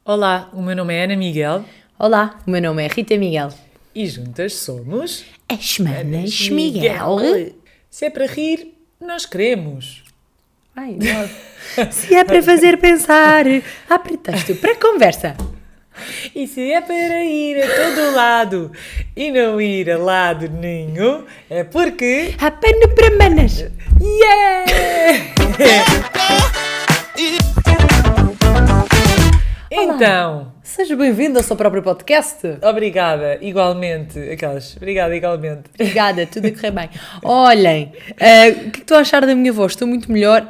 Olá, o meu nome é Ana Miguel Olá, o meu nome é Rita Miguel. e juntas somos As Manas Miguel. Se é para rir, nós queremos. Ai, não. Se é para fazer pensar, há pretexto para conversa. E se é para ir a todo lado e não ir a lado nenhum, é porque... Há pano para manas. Yeah! Então, Seja bem-vindo ao seu próprio podcast. obrigada, igualmente. Obrigada, igualmente. Obrigada, tudo a correr bem. Olhem, o que estou a achar da minha voz? Estou muito melhor.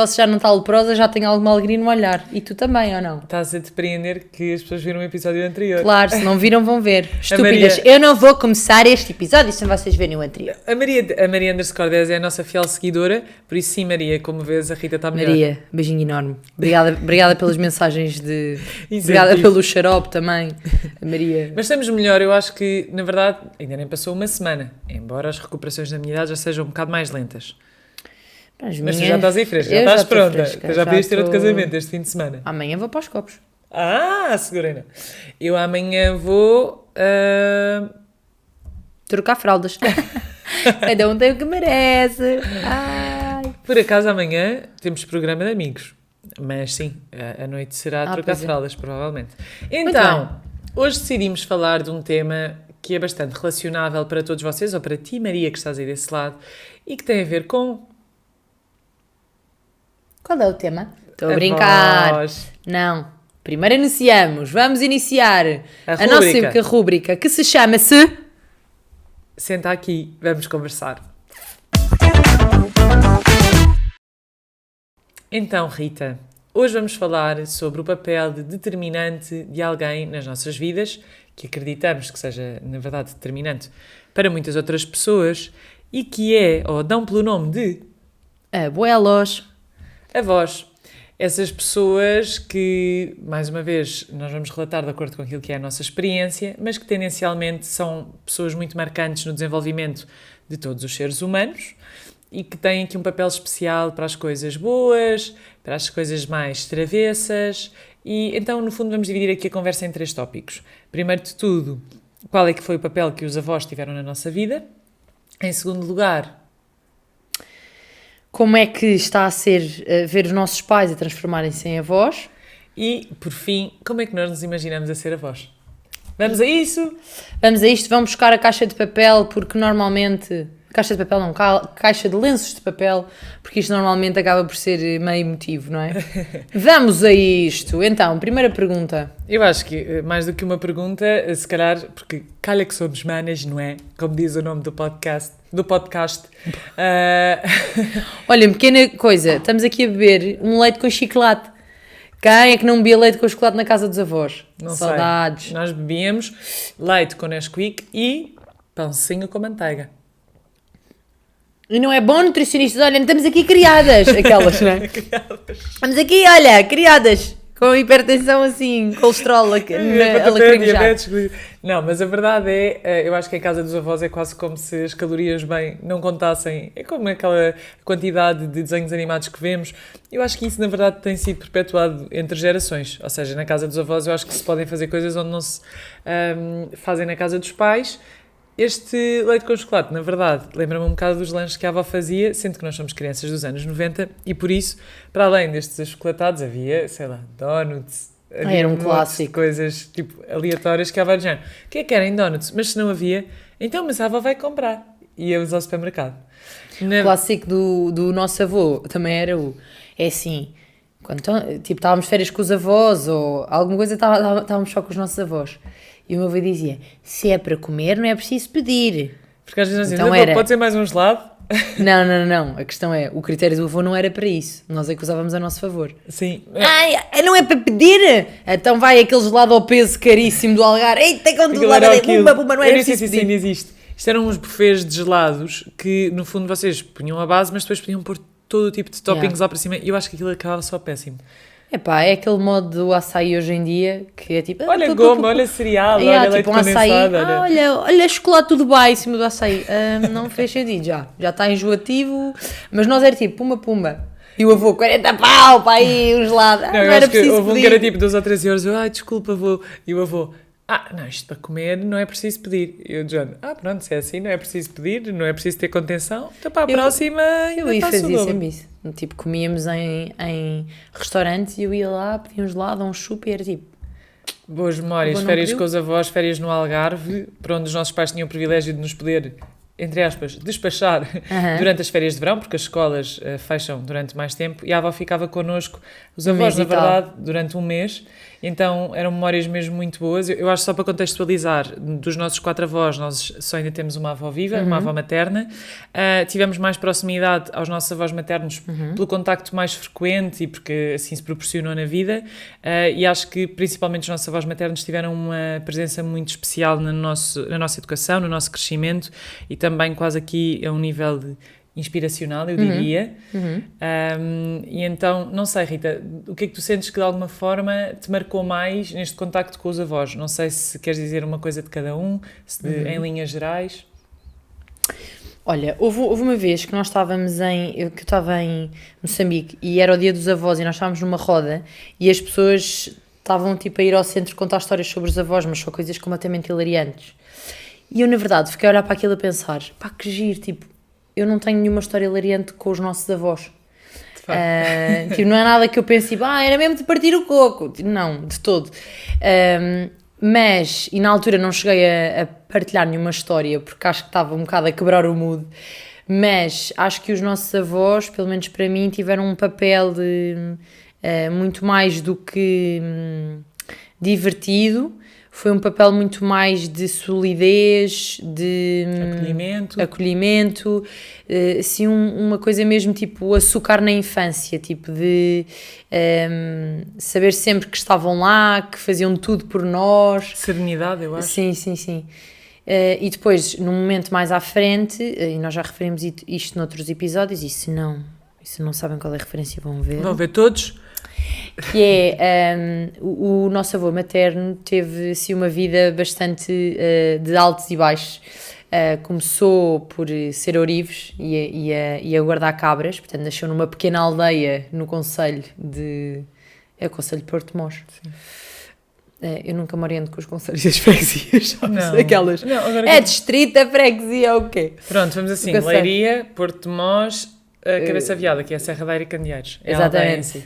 Se já não está leprosa, já tenho alguma alegria no olhar. E tu também, ou não? Estás a depreender que as pessoas viram o episódio anterior. Claro, se não viram, vão ver. Estúpidas. Maria- Eu não vou começar este episódio sem vocês verem o anterior. A Maria _10 é a nossa fiel seguidora, por isso sim, Maria, como vês, a Rita está melhor. Maria, beijinho enorme. Obrigada pelas mensagens de... Incentivo. Obrigada pelo xarope também, Maria. Mas estamos melhor, eu acho que, na verdade, ainda nem passou uma semana, embora as recuperações da minha idade já sejam um bocado mais lentas. Mas tu já estás aí fresca, já estás pronta. Fresca, Tu já podias ter outro casamento este fim de semana. Amanhã vou para os copos. Ah, segurei. Eu amanhã vou... Trocar fraldas. Cada um tem o que merece. Ai. Por acaso amanhã temos programa de amigos. Mas sim, a noite será trocar pois é. fraldas, provavelmente. Então, hoje decidimos falar de um tema que é bastante relacionável para todos vocês, ou para ti, Maria, que estás aí desse lado, e que tem a ver com... Qual é o tema? Estou a a brincar. voz. Não. Primeiro anunciamos. Vamos iniciar A nossa rúbrica que se chama-se... Senta aqui, vamos conversar. Então, Rita, hoje vamos falar sobre o papel de determinante de alguém nas nossas vidas, que acreditamos que seja, na verdade, determinante para muitas outras pessoas, e que é, ou dão pelo nome de, Abuelos. avós. Essas pessoas que, mais uma vez, nós vamos relatar de acordo com aquilo que é a nossa experiência, mas que tendencialmente são pessoas muito marcantes no desenvolvimento de todos os seres humanos e que têm aqui um papel especial para as coisas boas, para as coisas mais travessas. E então, no fundo, vamos dividir aqui a conversa em 3 tópicos. Primeiro de tudo, qual é que foi o papel que os avós tiveram na nossa vida? Em segundo lugar, Como é que está a ser ver os nossos pais a transformarem-se em avós? e, por fim, como é que nós nos imaginamos a ser avós? Vamos a isso? Vamos a isto, vamos buscar a caixa de papel, porque normalmente... Caixa de papel não, caixa de lenços de papel, porque isto normalmente acaba por ser meio emotivo, não é? Vamos a isto! Então, primeira pergunta. Eu acho que, mais do que uma pergunta, se calhar, porque calha que somos manas, não é? Como diz o nome do podcast. Olha, pequena coisa, estamos aqui a beber um leite com chocolate. Quem é que não bebia leite com chocolate na casa dos avós? Não Saudades. sei. Nós bebíamos leite com Nesquik e pãozinho com manteiga. E não é bom, nutricionistas? Olha, estamos aqui criadas. Aquelas, não é? Estamos aqui, olha, criadas. Com hipertensão assim, colesterol a lacrimejar. Não, mas a verdade é, eu acho que em casa dos avós é quase como se as calorias bem não contassem. É como aquela quantidade de desenhos animados que vemos. Eu acho que isso, na verdade, tem sido perpetuado entre gerações. Ou seja, na casa dos avós eu acho que se podem fazer coisas onde não se fazem na casa dos pais. Este leite com chocolate, na verdade, lembra-me um bocado dos lanches que a avó fazia, sendo que nós somos crianças dos anos 90, e por isso, para além destes achocolatados, havia, sei lá, donuts, havia Era um montes de clássico. coisas, tipo, aleatórias que a avó dizia, o que é que querem donuts? Mas se não havia, então, mas a avó vai comprar. E íamos ao supermercado. O clássico do nosso avô também era é assim, quando tipo, estávamos de férias com os avós ou alguma coisa, estávamos só com os nossos avós. E o meu avô dizia, se é para comer não é preciso pedir. Porque às vezes nós Então dizemos, pode ser mais um gelado? Não. A questão é, o critério do avô não era para isso. Nós é que usávamos a nosso favor. Sim. Ai, não é para pedir? Então vai aquele gelado ao peso caríssimo do Algarve. Eita, quando Aquilo lá era vai, aquilo. pumba, não Eu era nem sei preciso se isso ainda pedir. existe. Isto eram uns buffets de gelados que, no fundo, vocês punham a base, mas depois podiam pôr todo o tipo de toppings lá para cima. E eu acho que aquilo acabava só péssimo. Epá, é aquele modo do açaí hoje em dia que é tipo... Olha goma, olha cereal, olha leite tipo um açaí, condensado. olha chocolate tudo bem em cima do açaí. Não fez sentido já está enjoativo, mas nós era tipo pumba. E o avô, 40 pau, para aí, um gelado. Não, eu Não era acho que preciso houve um que pedir. era tipo 2 ou 3 euros. Eu, ai, desculpa, avô. E o avô, não, isto para comer não é preciso pedir. E o John, pronto, se é assim, não é preciso pedir, não é preciso ter contenção. Então para a próxima Eu ainda ia faço o fazia dobro. sempre isso. Tipo, comíamos em restaurantes e eu ia lá, pedia um gelado ou um chupa e era tipo... Boas memórias, O avô não férias pediu? com os avós, férias no Algarve, para onde os nossos pais tinham o privilégio de nos poder, entre aspas, despachar Aham. durante as férias de verão, porque as escolas fecham durante mais tempo, e a avó ficava connosco, os Um avós, mês na e tal. verdade, durante um mês. Então eram memórias mesmo muito boas. Eu acho, só para contextualizar, dos nossos 4 avós, nós só ainda temos uma avó viva, uma avó materna. Tivemos mais proximidade aos nossos avós maternos pelo contacto mais frequente e porque assim se proporcionou na vida. E acho que principalmente os nossos avós maternos tiveram uma presença muito especial na nossa educação, no nosso crescimento, e também quase aqui a um nível inspiracional, eu diria. E então, não sei, Rita, o que é que tu sentes que de alguma forma te marcou mais neste contacto com os avós? Não sei se queres dizer uma coisa de cada um, em linhas gerais. Olha, houve uma vez que nós estávamos que eu estava em Moçambique e era o dia dos avós e nós estávamos numa roda e as pessoas estavam tipo a ir ao centro contar histórias sobre os avós, mas são coisas completamente hilariantes. E eu, na verdade, fiquei a olhar para aquilo a pensar, pá, que giro, tipo, eu não tenho nenhuma história hilariante com os nossos avós. Tipo, não é nada que eu pense, tipo, era mesmo de partir o coco. Tipo, não, de todo. Mas, e na altura não cheguei a partilhar nenhuma história, porque acho que estava um bocado a quebrar o mood, mas acho que os nossos avós, pelo menos para mim, tiveram um papel muito mais do que divertido. Foi um papel muito mais de solidez, de acolhimento, assim uma coisa mesmo tipo açúcar na infância, tipo de saber sempre que estavam lá, que faziam tudo por nós. Serenidade, eu acho. Sim. E depois, num momento mais à frente, e nós já referimos isto noutros episódios, e se não sabem qual é a referência, vão ver. Vão ver todos. Que é, o nosso avô materno teve assim uma vida bastante de altos e baixos. Começou por ser ourives e a guardar cabras, portanto nasceu numa pequena aldeia no concelho o concelho de Porto de Mós. Eu nunca me oriento com os concelhos das freguesias, sabes? Aquelas. Não, agora é distrito, a freguesia, o quê? Pronto, vamos assim, Leiria, Porto de Mós, Cabeça Viada, que é a Serra da Eira e Candeeiros. Exatamente.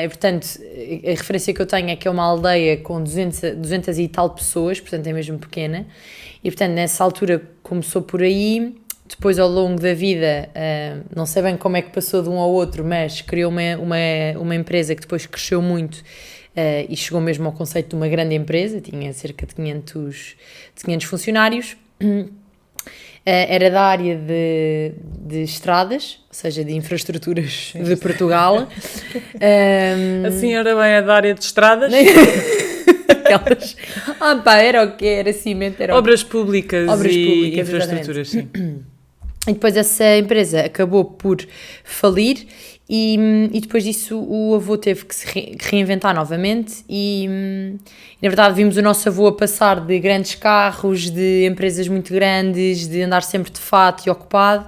Portanto, a referência que eu tenho é que é uma aldeia com 200 e tal pessoas, portanto é mesmo pequena, e portanto nessa altura começou por aí, depois ao longo da vida, não sei bem como é que passou de um ao outro, mas criou uma empresa que depois cresceu muito e chegou mesmo ao conceito de uma grande empresa, tinha cerca de 500 funcionários. Era da área de estradas, ou seja, de infraestruturas de Portugal. A senhora bem é da área de estradas? Aquelas... era o quê? Era cimento, era Obras públicas e infraestruturas, sim. E depois essa empresa acabou por falir e depois disso o avô teve que se reinventar novamente e na verdade vimos o nosso avô a passar de grandes carros, de empresas muito grandes, de andar sempre de fato e ocupado,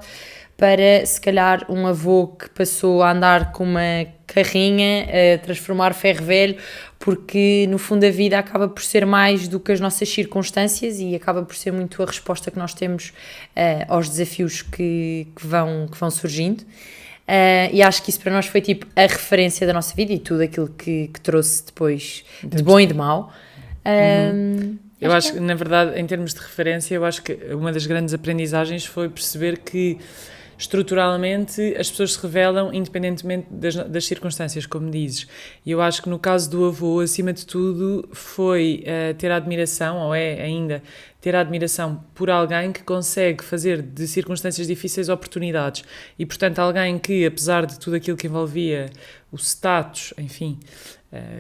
para se calhar um avô que passou a andar com uma carrinha, a transformar ferro velho, porque no fundo a vida acaba por ser mais do que as nossas circunstâncias e acaba por ser muito a resposta que nós temos aos desafios que vão surgindo. E acho que isso para nós foi tipo a referência da nossa vida e tudo aquilo que trouxe depois de bom e de mau. Eu acho que, na verdade, em termos de referência, eu acho que uma das grandes aprendizagens foi perceber que estruturalmente as pessoas se revelam independentemente das circunstâncias, como dizes. E eu acho que no caso do avô, acima de tudo, foi ter a admiração, ou é ainda ter a admiração por alguém que consegue fazer de circunstâncias difíceis oportunidades. E, portanto, alguém que, apesar de tudo aquilo que envolvia o status, enfim,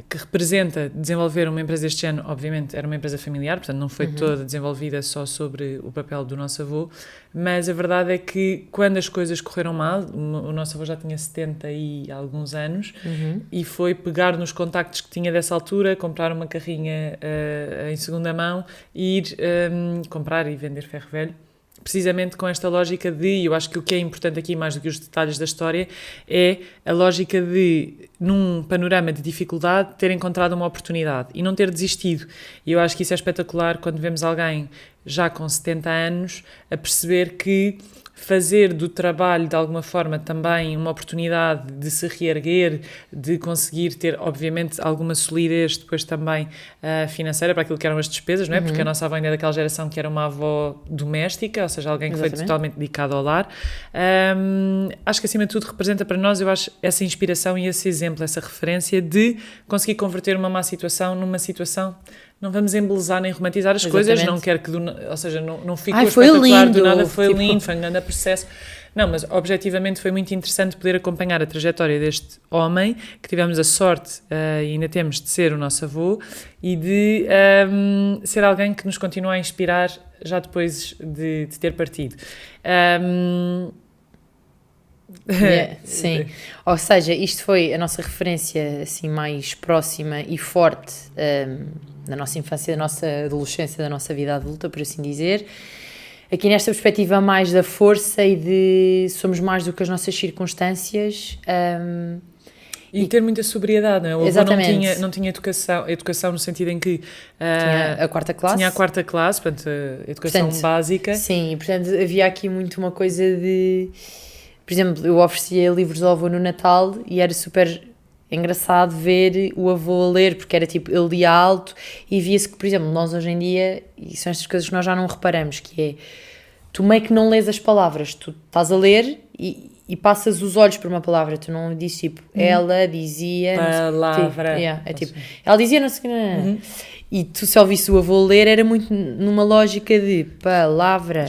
que representa desenvolver uma empresa deste ano, obviamente era uma empresa familiar, portanto não foi toda desenvolvida só sobre o papel do nosso avô, mas a verdade é que quando as coisas correram mal, o nosso avô já tinha 70 e alguns anos, e foi pegar nos contactos que tinha dessa altura, comprar uma carrinha em segunda mão e ir comprar e vender ferro velho, precisamente com esta lógica de, eu acho que o que é importante aqui mais do que os detalhes da história é a lógica de, num panorama de dificuldade, ter encontrado uma oportunidade e não ter desistido. E eu acho que isso é espetacular quando vemos alguém já com 70 anos a perceber que fazer do trabalho de alguma forma também uma oportunidade de se reerguer, de conseguir ter obviamente alguma solidez depois também financeira para aquilo que eram as despesas, não é? Porque a nossa avó ainda é daquela geração que era uma avó doméstica, ou seja, alguém que foi totalmente dedicado ao lar. Acho que acima de tudo representa para nós, eu acho, essa inspiração e esse exemplo, essa referência de conseguir converter uma má situação numa situação. Não vamos embelezar nem romantizar as coisas, não quero que, ou seja, não ficou espetacular do nada, foi lindo, foi um grande processo. Não, mas objetivamente foi muito interessante poder acompanhar a trajetória deste homem, que tivemos a sorte, e ainda temos, de ser o nosso avô, e de ser alguém que nos continua a inspirar já depois de ter partido. Sim, ou seja, isto foi a nossa referência assim mais próxima e forte da nossa infância, da nossa adolescência, da nossa vida adulta, por assim dizer. Aqui nesta perspectiva mais da força e de somos mais do que as nossas circunstâncias. E ter muita sobriedade, não é? O avô Exatamente. não tinha educação no sentido em que tinha a quarta classe. Tinha a quarta classe, portanto, a educação básica. Sim, e portanto havia aqui muito uma coisa de... Por exemplo, eu oferecia livros ao avô no Natal e era super engraçado ver o avô a ler, porque era tipo, ele lia alto e via-se que, por exemplo, nós hoje em dia, e são estas coisas que nós já não reparamos, que é, tu meio que não lês as palavras, tu estás a ler e passas os olhos por uma palavra, tu não dizes tipo, ela dizia... Palavra. É tipo, ela dizia não sei o que... E tu, se ouvisse o avô ler, era muito numa lógica de palavra.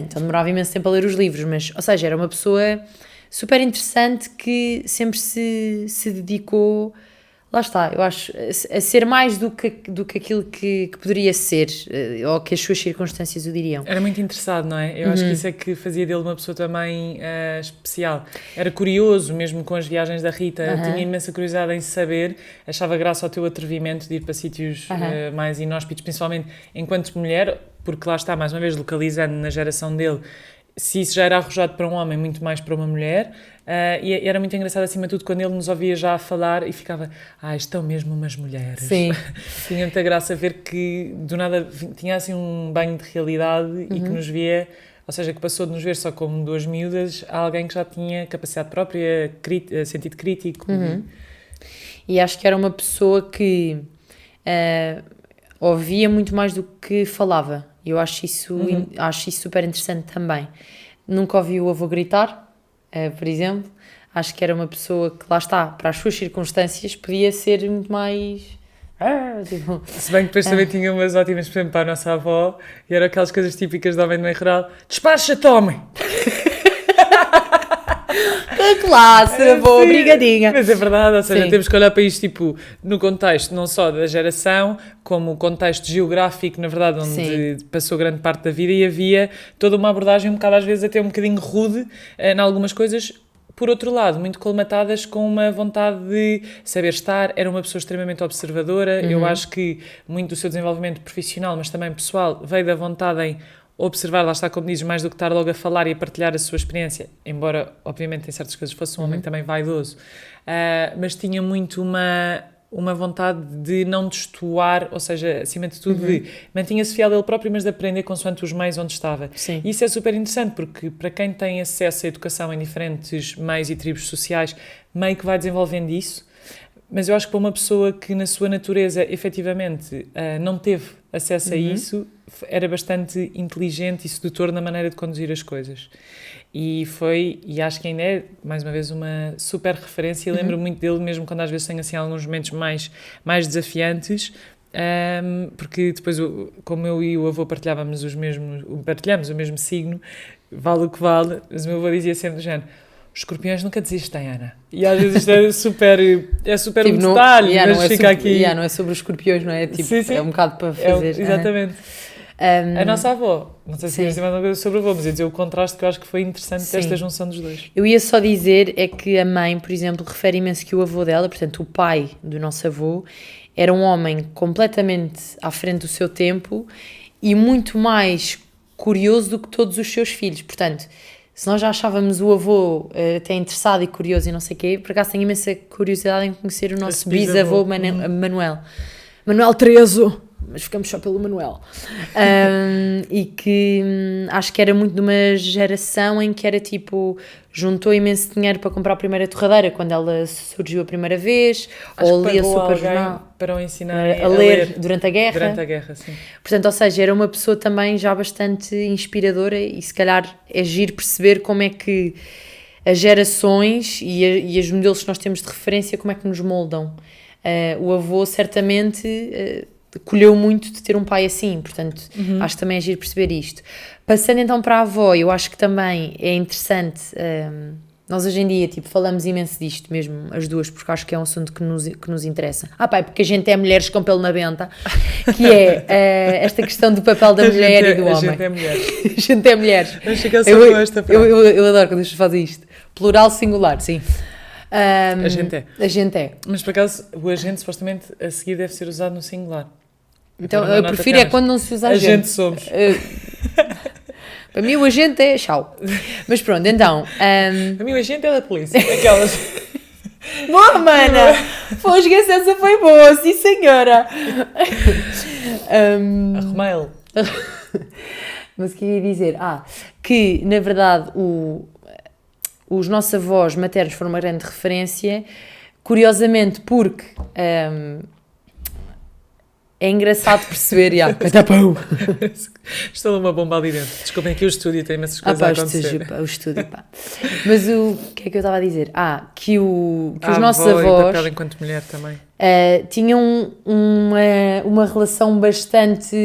Então demorava imenso tempo a ler os livros, mas, ou seja, era uma pessoa super interessante que sempre se dedicou, lá está, eu acho, a ser mais do que aquilo que poderia ser, ou que as suas circunstâncias o diriam. Era muito interessado, não é? Eu acho que isso é que fazia dele uma pessoa também especial. Era curioso, mesmo com as viagens da Rita, tinha imensa curiosidade em saber, achava graça ao teu atrevimento de ir para sítios mais inóspitos, principalmente enquanto mulher, porque lá está, mais uma vez, localizando na geração dele, se isso já era arrojado para um homem, muito mais para uma mulher, e era muito engraçado acima de tudo quando ele nos ouvia já a falar e ficava, estão mesmo umas mulheres. Sim. Tinha muita graça ver que do nada tinha assim um banho de realidade e que nos via, ou seja, que passou de nos ver só como duas miúdas a alguém que já tinha capacidade própria, sentido crítico. E acho que era uma pessoa que ouvia muito mais do que falava. Eu acho isso super interessante também. Nunca ouvi o avô gritar, por exemplo. Acho que era uma pessoa que, lá está, para as suas circunstâncias, podia ser muito mais... tipo... Se bem que depois também tinha umas ótimas, por exemplo, para a nossa avó, e eram aquelas coisas típicas do homem de meio rural. Despacha-te, homem! Que classe, avô, obrigadinha. Mas é verdade, ou seja, temos que olhar para isto tipo, no contexto não só da geração, como o contexto geográfico, na verdade, onde passou grande parte da vida, e havia toda uma abordagem um bocado, às vezes, até um bocadinho rude, em algumas coisas. Por outro lado, muito colmatadas com uma vontade de saber estar, era uma pessoa extremamente observadora. Eu acho que muito do seu desenvolvimento profissional, mas também pessoal, veio da vontade em observar, lá está, como dizes, mais do que estar logo a falar e a partilhar a sua experiência, embora, obviamente, em certas coisas fosse um homem também vaidoso, mas tinha muito uma vontade de não destoar, ou seja, acima de tudo, mantinha-se fiel a ele próprio, mas de aprender consoante os meios onde estava. Sim. E isso é super interessante, porque para quem tem acesso à educação em diferentes meios e tribos sociais, meio que vai desenvolvendo isso, mas eu acho que para uma pessoa que na sua natureza, efetivamente, não teve acesso a isso, era bastante inteligente e sedutor na maneira de conduzir as coisas. E acho que ainda é, mais uma vez, uma super referência, e lembro muito dele, mesmo quando às vezes tenho assim alguns momentos mais desafiantes, porque depois, como eu e o avô partilhamos o mesmo signo, vale o que vale, mas o meu avô dizia sempre do género: os escorpiões nunca desistem, Ana. E às vezes isto é super tipo, um detalhe, mas não fica aqui... não é sobre os escorpiões, não é? Tipo, sim. É um bocado para fazer... Exatamente. A nossa avó, não sei se queres dizer mais uma coisa sobre o avô, mas ia dizer o contraste que eu acho que foi interessante desta junção dos dois. Eu ia só dizer é que a mãe, por exemplo, refere imenso que o avô dela, portanto o pai do nosso avô, era um homem completamente à frente do seu tempo e muito mais curioso do que todos os seus filhos. Portanto, se nós já achávamos o avô até interessado e curioso e não sei o quê, por acaso tenho imensa curiosidade em conhecer o nosso bisavô Manuel. Manuel Trezo, mas ficamos só pelo Manuel. E que acho que era muito de uma geração em que era tipo, juntou imenso dinheiro para comprar a primeira torradeira quando ela surgiu a primeira vez, Acho ou que lia pagou super alguém jornal para o ensinar a ler durante a guerra. Durante a guerra, sim. Portanto, ou seja, era uma pessoa também já bastante inspiradora e se calhar é giro perceber como é que as gerações e os modelos que nós temos de referência, como é que nos moldam. O avô certamente colheu muito de ter um pai assim, portanto, acho que também é giro perceber isto. Passando então para a avó, eu acho que também é interessante, nós hoje em dia, tipo, falamos imenso disto mesmo, as duas, porque acho que é um assunto que nos interessa. Pai, porque a gente é mulheres com pelo na benta, que é esta questão do papel da mulher e do homem. A gente é mulheres. A gente é mulheres. Mas fica só com esta frase. Eu adoro quando as pessoas fazem isto. Plural, singular, sim. A gente é. A gente é. Mas por acaso, o agente supostamente a seguir deve ser usado no singular. Então, eu prefiro é quando não se usa agente. Agente somos. Para mim o agente é tchau. Mas pronto, então... Para mim o agente é da polícia. Aquelas... Boa, mana! Pois, que essa foi boa, sim senhora! Arrumei-lo. Mas o que eu ia dizer? Que na verdade os nossos avós maternos foram uma grande referência, curiosamente porque... é engraçado perceber, Estou uma bomba ali dentro. Desculpem, aqui o estúdio tem imensas coisas a acontecer. O estúdio, pá. Mas o que é que eu estava a dizer? Que os nossos avó avós... e papel enquanto mulher também. Tinham uma relação bastante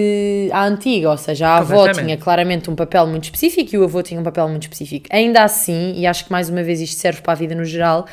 à antiga, ou seja, a avó tinha claramente um papel muito específico e o avô tinha um papel muito específico. Ainda assim, e acho que mais uma vez isto serve para a vida no geral,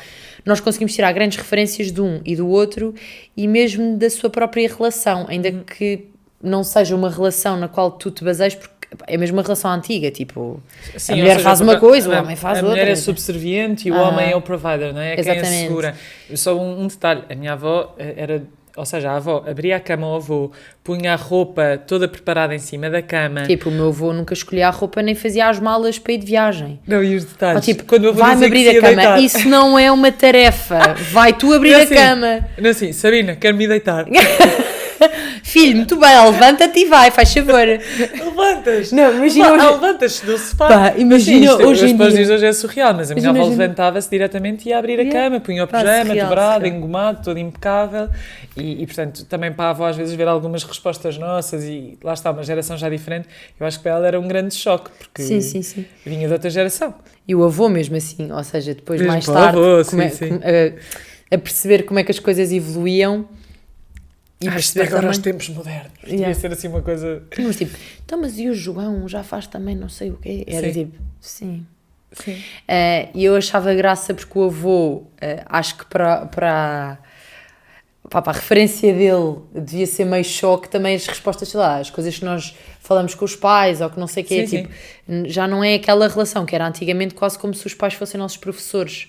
nós conseguimos tirar grandes referências de um e do outro e mesmo da sua própria relação, ainda que não seja uma relação na qual tu te baseias, porque é mesmo uma relação antiga, tipo, sim, a mulher faz uma coisa, o homem faz outra. A mulher é subserviente e o homem é o provider, não é? É quem assegura. Só um detalhe, a minha avó era... Ou seja, a avó abria a cama ao avô, punha a roupa toda preparada em cima da cama. Tipo, o meu avô nunca escolhia a roupa nem fazia as malas para ir de viagem. Não, e os detalhes? Tipo, quando o avô vai-me abrir a cama, deitar. Isso não é uma tarefa. Vai tu abrir a cama. Não assim, Sabina, quero-me deitar. Filho, muito bem, levanta-te e vai, faz favor. Levantas! Não, imagina hoje... Levantas do sofá. Imagina hoje em dia... Hoje é surreal, mas a minha avó levantava-se diretamente e ia abrir a cama, punha o pijama, dobrado, engomado, todo impecável. E, portanto, também para a avó às vezes ver algumas respostas nossas e lá está, uma geração já diferente, eu acho que para ela era um grande choque, porque sim. vinha de outra geração. E o avô mesmo assim, ou seja, depois mesmo mais tarde, avô, a perceber como é que as coisas evoluíam. E perceber agora os tempos modernos. Devia ser assim uma coisa... Mas tipo, então, mas e o João já faz também não sei o quê? Era tipo, sim. E eu achava graça porque o avô, acho que para a referência dele devia ser meio choque também as respostas, sei lá, as coisas que nós falamos com os pais ou que não sei o quê, tipo, já não é aquela relação que era antigamente quase como se os pais fossem nossos professores.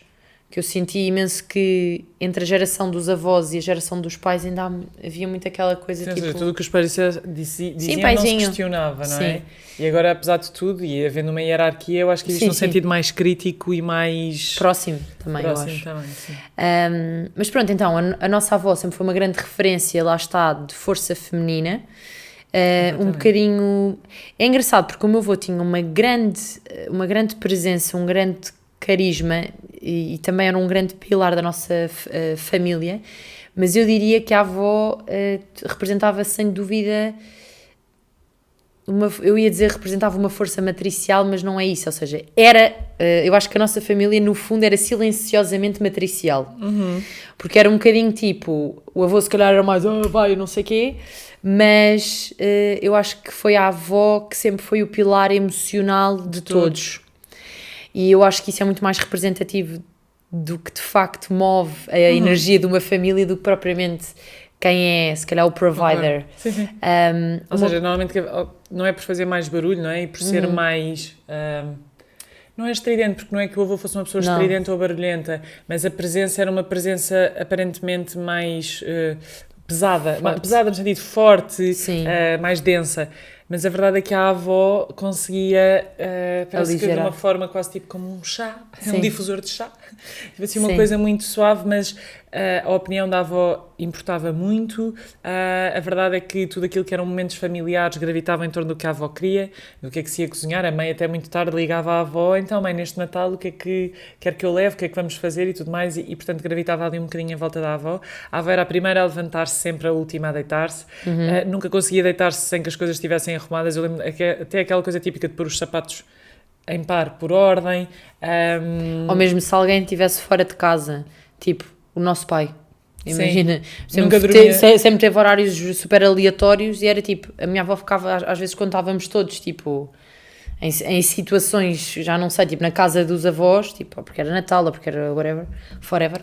Que eu senti imenso que entre a geração dos avós e a geração dos pais ainda havia muito aquela coisa tipo... Tudo o que os pais diziam não se questionava, não é? E agora, apesar de tudo, e havendo uma hierarquia, eu acho que existe um sentido mais crítico e mais... Próximo também, eu acho. Sim. Mas pronto, então, a nossa avó sempre foi uma grande referência, lá está, de força feminina. Um bocadinho... É engraçado, porque o meu avô tinha uma grande presença, um grande carisma e também era um grande pilar da nossa família, mas eu diria que a avó representava sem dúvida representava uma força matricial, mas não é isso, ou seja, eu acho que a nossa família no fundo era silenciosamente matricial, porque era um bocadinho tipo, o avô se calhar era mais, vai, não sei o quê, mas eu acho que foi a avó que sempre foi o pilar emocional de todos. E eu acho que isso é muito mais representativo do que de facto move a energia de uma família do que propriamente quem é, se calhar, o provider. Sim. Ou seja, normalmente não é por fazer mais barulho, não é? E por ser mais... não é estridente, porque não é que o avô fosse uma pessoa estridente ou barulhenta, mas a presença era uma presença aparentemente mais pesada. Pesada no sentido forte, mais densa. Mas a verdade é que a avó conseguia, parece que de Aligerar. uma forma quase tipo como um chá, um Sim. difusor de chá. Tipo assim, uma Sim. coisa muito suave, mas a opinião da avó importava muito. A verdade é que tudo aquilo que eram momentos familiares gravitava em torno do que a avó queria, do que é que se ia cozinhar. A mãe até muito tarde ligava à avó, então mãe, neste Natal o que é que quer que eu leve, o que é que vamos fazer e tudo mais, e portanto gravitava ali um bocadinho em volta da avó. A avó era a primeira a levantar-se, sempre a última a deitar-se. Nunca conseguia deitar-se sem que as coisas estivessem arrumadas. Eu lembro até aquela coisa típica de pôr os sapatos em par por ordem. Ou mesmo se alguém estivesse fora de casa, tipo o nosso pai. Imagina, Nunca dormia. sempre teve horários super aleatórios e era tipo, a minha avó ficava, às vezes quando estávamos todos, tipo, em situações, já não sei, tipo na casa dos avós, tipo, ou porque era Natal, ou porque era whatever, forever.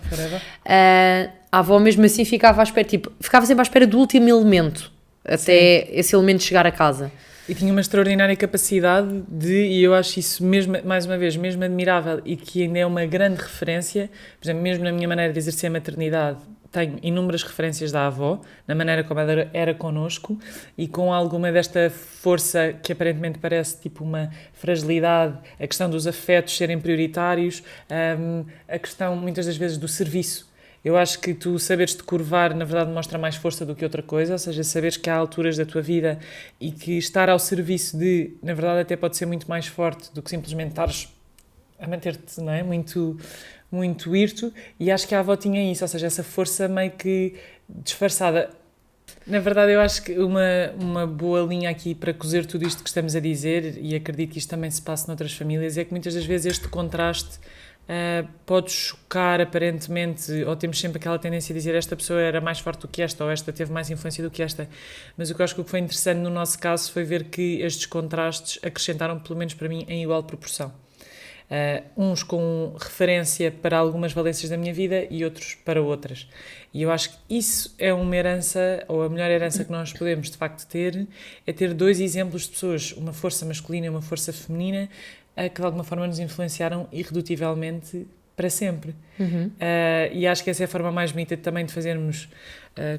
A avó mesmo assim ficava à espera, tipo, ficava sempre à espera do último elemento, até esse elemento chegar a casa. E tinha uma extraordinária capacidade e eu acho isso mesmo, mais uma vez, mesmo admirável e que ainda é uma grande referência, por exemplo, mesmo na minha maneira de exercer a maternidade, tenho inúmeras referências da avó, na maneira como ela era connosco e com alguma desta força que aparentemente parece tipo uma fragilidade, a questão dos afetos serem prioritários, a questão muitas das vezes do serviço. Eu acho que tu saberes te curvar, na verdade, mostra mais força do que outra coisa, ou seja, saberes que há alturas da tua vida e que estar ao serviço de, na verdade, até pode ser muito mais forte do que simplesmente estares a manter-te, não é? Muito hirto, e acho que a avó tinha isso, ou seja, essa força meio que disfarçada. Na verdade, eu acho que uma boa linha aqui para cozer tudo isto que estamos a dizer, e acredito que isto também se passa noutras famílias, é que muitas das vezes este contraste pode chocar aparentemente, ou temos sempre aquela tendência a dizer esta pessoa era mais forte do que esta, ou esta teve mais influência do que esta, mas o que eu acho que foi interessante no nosso caso foi ver que estes contrastes acrescentaram, pelo menos para mim, em igual proporção. Uns com referência para algumas valências da minha vida e outros para outras. E eu acho que isso é uma herança, ou a melhor herança que nós podemos de facto ter, é ter dois exemplos de pessoas, uma força masculina e uma força feminina, que de alguma forma nos influenciaram irredutivelmente para sempre. E acho que essa é a forma mais bonita também de fazermos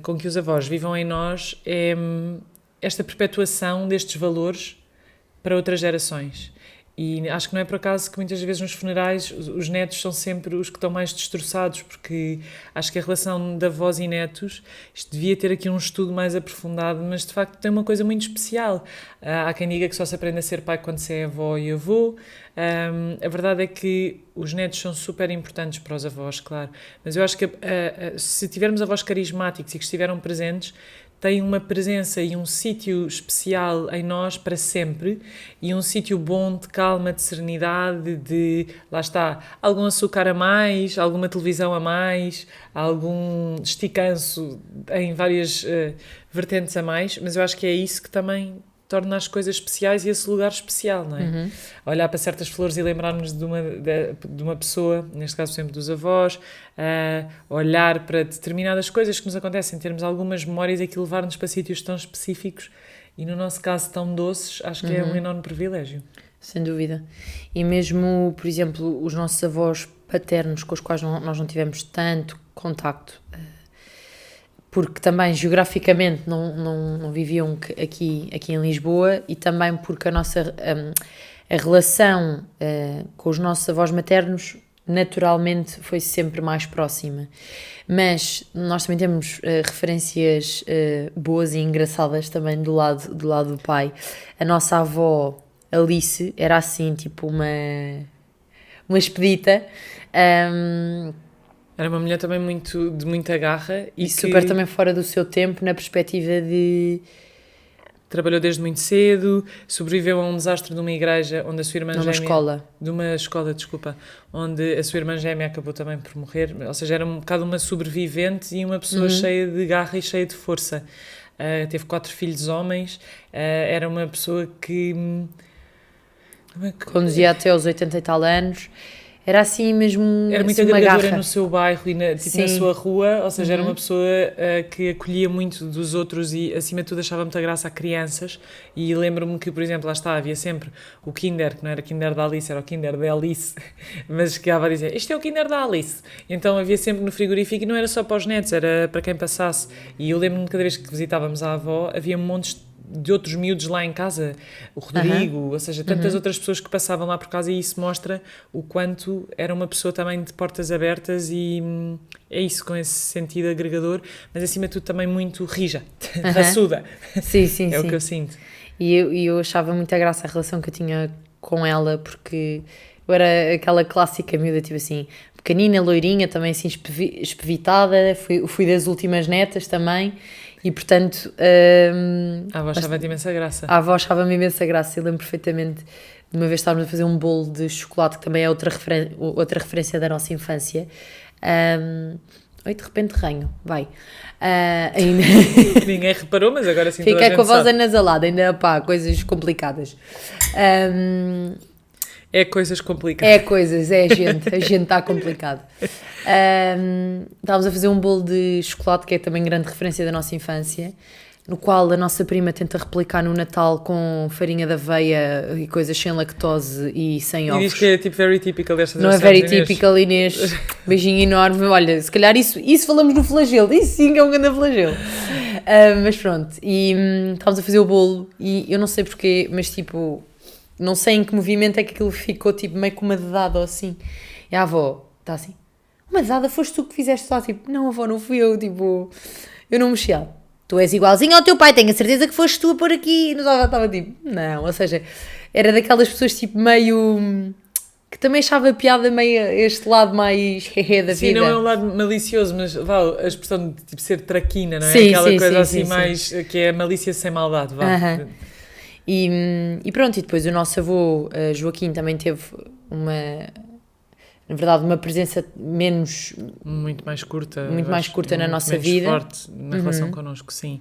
com que os avós vivam em nós, é esta perpetuação destes valores para outras gerações. E acho que não é por acaso que muitas vezes nos funerais os netos são sempre os que estão mais destroçados, porque acho que a relação de avós e netos, isto devia ter aqui um estudo mais aprofundado, mas de facto tem uma coisa muito especial. Há quem diga que só se aprende a ser pai quando se é avó e avô. A verdade é que os netos são super importantes para os avós, claro, mas eu acho que se tivermos avós carismáticos e que estiveram presentes, tem uma presença e um sítio especial em nós para sempre, e um sítio bom de calma, de serenidade, de, lá está, algum açúcar a mais, alguma televisão a mais, algum esticanço em várias vertentes a mais, mas eu acho que é isso que também torna as coisas especiais e esse lugar especial, não é? Olhar para certas flores e lembrar-nos de uma pessoa, neste caso sempre dos avós, olhar para determinadas coisas que nos acontecem, termos algumas memórias e aquilo levar-nos para sítios tão específicos e no nosso caso tão doces, acho que é um enorme privilégio. Sem dúvida. E mesmo, por exemplo, os nossos avós paternos com os quais nós não tivemos tanto contacto, porque também geograficamente não viviam aqui em Lisboa, e também porque a relação com os nossos avós maternos naturalmente foi sempre mais próxima. Mas nós também temos referências boas e engraçadas também do lado do pai. A nossa avó Alice era assim, tipo uma expedita. Era uma mulher também de muita garra e super também fora do seu tempo, na perspectiva de... Trabalhou desde muito cedo, sobreviveu a um desastre de uma igreja onde a sua irmã gêmea... De uma escola, desculpa. Onde a sua irmã gêmea acabou também por morrer. Ou seja, era um bocado uma sobrevivente e uma pessoa cheia de garra e cheia de força. Teve 4 filhos homens. Era uma pessoa que... conduzia até aos 80 e tal anos. Era assim mesmo. Era muito assim, agregadora no seu bairro e na sua rua, ou seja, era uma pessoa que acolhia muito dos outros e, acima de tudo, achava muita graça a crianças. E lembro-me que, por exemplo, lá está, havia sempre o Kinder, que não era Kinder da Alice, era o Kinder da Alice, mas que ela dizia, este é o Kinder da Alice. Então havia sempre no frigorífico, e não era só para os netos, era para quem passasse. E eu lembro-me que cada vez que visitávamos a avó, havia montes de outros miúdos lá em casa, o Rodrigo, ou seja, tantas outras pessoas que passavam lá por casa, e isso mostra o quanto era uma pessoa também de portas abertas e é isso, com esse sentido agregador, mas acima de tudo também muito rija, raçuda. Sim. É o que eu sinto. E eu achava muita graça a relação que eu tinha com ela, porque eu era aquela clássica miúda, tipo assim, pequenina, loirinha, também assim espevitada, fui das últimas netas também, e portanto... A avó achava-te imensa graça. A avó achava-me imensa graça, eu lembro perfeitamente de uma vez estávamos a fazer um bolo de chocolate, que também é outra referência da nossa infância. Oi, de repente ranho, vai. Ainda... Ninguém reparou, mas agora sim Fiquei com a voz sabe. anasalada, ainda pá, coisas complicadas. É coisas complicadas. É coisas, é a gente está complicado. Estávamos a fazer um bolo de chocolate, que é também grande referência da nossa infância, no qual a nossa prima tenta replicar no Natal com farinha de aveia e coisas sem lactose e sem ovos. E diz que é tipo very typical desta Não é geração, very Inês. typical, Inês. Beijinho enorme. Olha, se calhar isso falamos no flagelo. Isso sim que é um grande flagelo. Mas pronto. E estávamos a fazer o bolo e eu não sei porquê, mas tipo, não sei em que movimento é que aquilo ficou tipo meio com uma dedada ou assim. E a avó está assim, uma dedada foste tu que fizeste só, tipo, não avó, não fui eu, tipo, eu não mexi. Ela, tu és igualzinho ao teu pai, tenho a certeza que foste tu a pôr aqui. E nós estava tipo, não, ou seja, era daquelas pessoas tipo meio... que também achava piada meio este lado mais hehe da Sim, vida. não é um lado malicioso, mas vá, a expressão de tipo, ser traquina, não é? Sim, Aquela sim, coisa sim, assim sim, mais, que é a malícia sem maldade, vá. E pronto, e depois o nosso avô Joaquim também teve na verdade, uma presença Muito mais curta. Muito mais curta na nossa menos vida. forte na relação connosco, sim.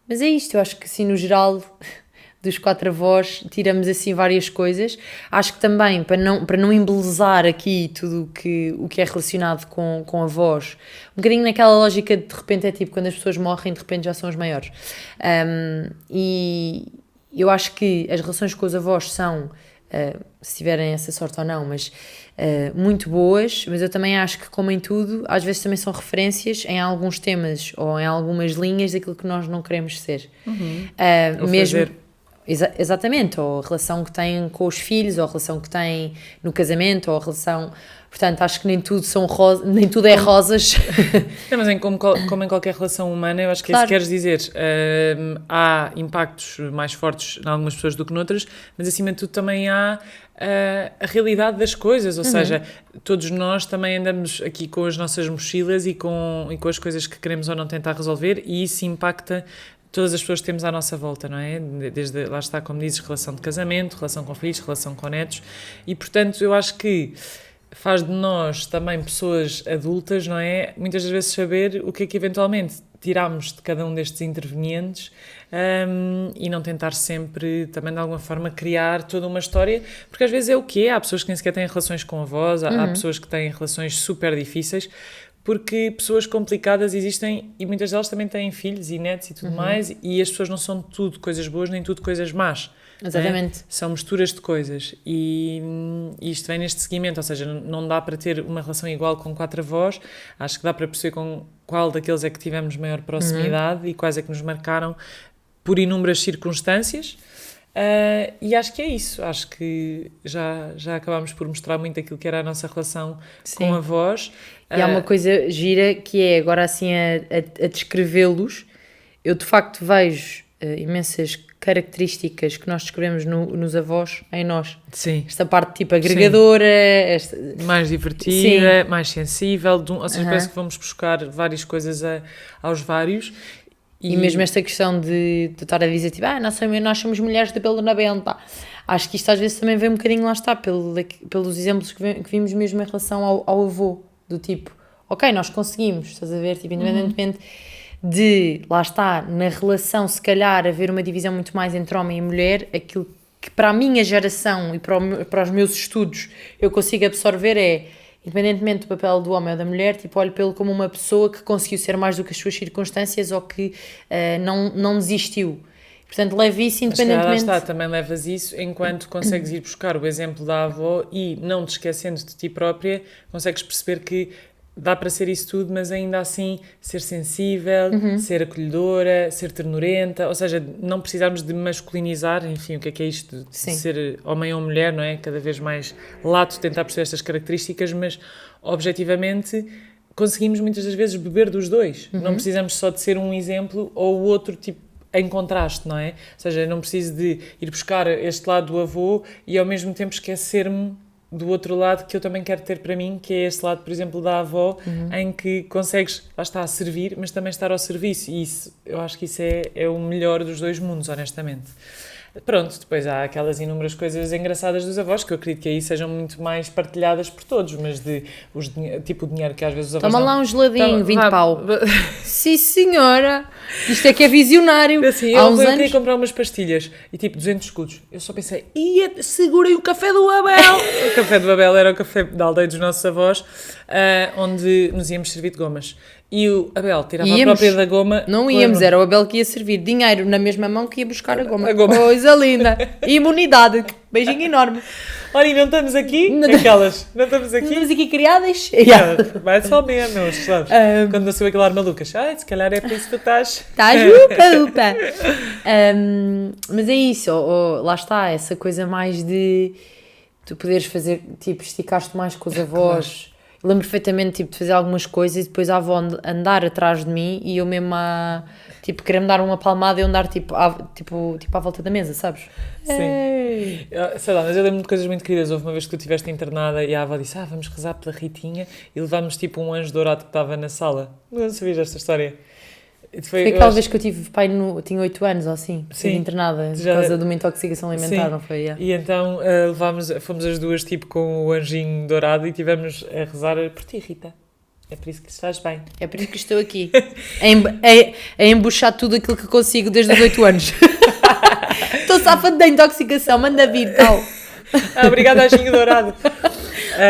Mas é isto, eu acho que assim, no geral, dos 4 avós, tiramos assim várias coisas. Acho que também, para não embelezar aqui tudo o que é relacionado com avós, um bocadinho naquela lógica de repente é tipo, quando as pessoas morrem, de repente já são os maiores. E eu acho que as relações com os avós são... se tiverem essa sorte ou não, mas muito boas, mas eu também acho que, como em tudo, às vezes também são referências em alguns temas ou em algumas linhas daquilo que nós não queremos ser. Ou Mesmo fazer. Exatamente, ou a relação que têm com os filhos, ou a relação que têm no casamento, ou a relação... Portanto, acho que nem tudo nem tudo é rosas. Não, mas como em qualquer relação humana, eu acho que Claro. isso queres dizer. Há impactos mais fortes em algumas pessoas do que noutras, mas acima de tudo também há a realidade das coisas, ou seja, todos nós também andamos aqui com as nossas mochilas e com as coisas que queremos ou não tentar resolver, e isso impacta todas as pessoas que temos à nossa volta, não é? Desde, lá está, como dizes, relação de casamento, relação com filhos, relação com netos, e portanto eu acho que faz de nós também pessoas adultas, não é? Muitas das vezes saber o que é que eventualmente tiramos de cada um destes intervenientes, e não tentar sempre, também de alguma forma, criar toda uma história, porque às vezes é o que é. Há pessoas que nem sequer têm relações com avós, há pessoas que têm relações super difíceis, porque pessoas complicadas existem e muitas delas também têm filhos e netos e tudo mais, e as pessoas não são tudo coisas boas nem tudo coisas más. Exatamente. São misturas de coisas e isto vem neste seguimento, ou seja, não dá para ter uma relação igual com 4 avós. Acho que dá para perceber com qual daqueles é que tivemos maior proximidade e quais é que nos marcaram por inúmeras circunstâncias, e acho que é isso. Acho que já acabámos por mostrar muito aquilo que era a nossa relação com avós. E há uma coisa gira que é, agora assim a descrevê-los, eu de facto vejo imensas características que nós descrevemos nos avós em nós. Sim. Esta parte tipo agregadora, mais divertida, mais sensível, ou seja, parece que vamos buscar várias coisas aos vários. E mesmo esta questão de estar a dizer tipo, nós somos mulheres de pelo na benta. Acho que isto às vezes também vem um bocadinho, lá está, pelos exemplos que vimos mesmo em relação ao avô, do tipo, ok, nós conseguimos, estás a ver, tipo, independentemente de, lá está, na relação se calhar haver uma divisão muito mais entre homem e mulher, aquilo que para a minha geração e para os meus estudos eu consigo absorver é, independentemente do papel do homem ou da mulher, tipo, olho pelo como uma pessoa que conseguiu ser mais do que as suas circunstâncias ou que não desistiu. Portanto, leve isso independentemente... Mas lá está, também levas isso enquanto consegues ir buscar o exemplo da avó e, não te esquecendo de ti própria, consegues perceber que dá para ser isso tudo, mas ainda assim ser sensível, ser acolhedora, ser ternurenta, ou seja, não precisarmos de masculinizar, enfim, o que é isto de Sim. ser homem ou mulher, não é? Cada vez mais lato tentar perceber estas características, mas objetivamente conseguimos muitas das vezes beber dos dois. Não precisamos só de ser um exemplo ou o outro tipo em contraste, não é? Ou seja, não preciso de ir buscar este lado do avô e ao mesmo tempo esquecer-me do outro lado que eu também quero ter para mim, que é este lado, por exemplo, da avó, em que consegues, lá está, a servir, mas também estar ao serviço. E isso, eu acho que isso é o melhor dos dois mundos, honestamente. Pronto, depois há aquelas inúmeras coisas engraçadas dos avós, que eu acredito que aí sejam muito mais partilhadas por todos, mas tipo o dinheiro que às vezes os avós Toma não... lá um geladinho, 20 vá, pau. Sim, senhora. Isto é que é visionário. Assim, Há eu uns queria anos... comprar umas pastilhas e tipo 200 escudos. Eu só pensei, segurem o café do Abel! O café do Abel era o café da aldeia dos nossos avós, onde nos íamos servir de gomas. E o Abel tirava a própria da goma. Não íamos, era o Abel que ia servir dinheiro na mesma mão que ia buscar a goma. A goma. Coisa linda. Imunidade. Beijinho enorme. Olha, e não estamos aqui? Não estamos aqui? Estamos aqui criadas. Vai só menos, sabes? Quando nasceu aquele ar malucas. Se calhar é por isso que tu estás. Estás upa. Mas é isso, lá está, essa coisa mais de tu poderes fazer, tipo, esticaste mais com os avós. Eu lembro perfeitamente, tipo, de fazer algumas coisas e depois a avó andar atrás de mim e eu mesmo tipo, querer-me dar uma palmada e eu andar, tipo, à volta da mesa, sabes? Sim. Sei lá, mas eu lembro de coisas muito queridas. Houve uma vez que tu estiveste internada e a avó disse, vamos rezar pela Ritinha e levámos, tipo, um anjo dourado que estava na sala. Não sabias esta história? Foi aquela vez que eu tive pai, tinha 8 anos ou assim, Sim, internada por causa de uma intoxicação alimentar, não foi? E então fomos as duas tipo com o anjinho dourado e tivemos a rezar por ti, Rita. É por isso que estás bem. É por isso que estou aqui, a embuchar tudo aquilo que consigo desde os 8 anos. Estou safado da intoxicação, manda vir, tal. Obrigada, anjinho dourado.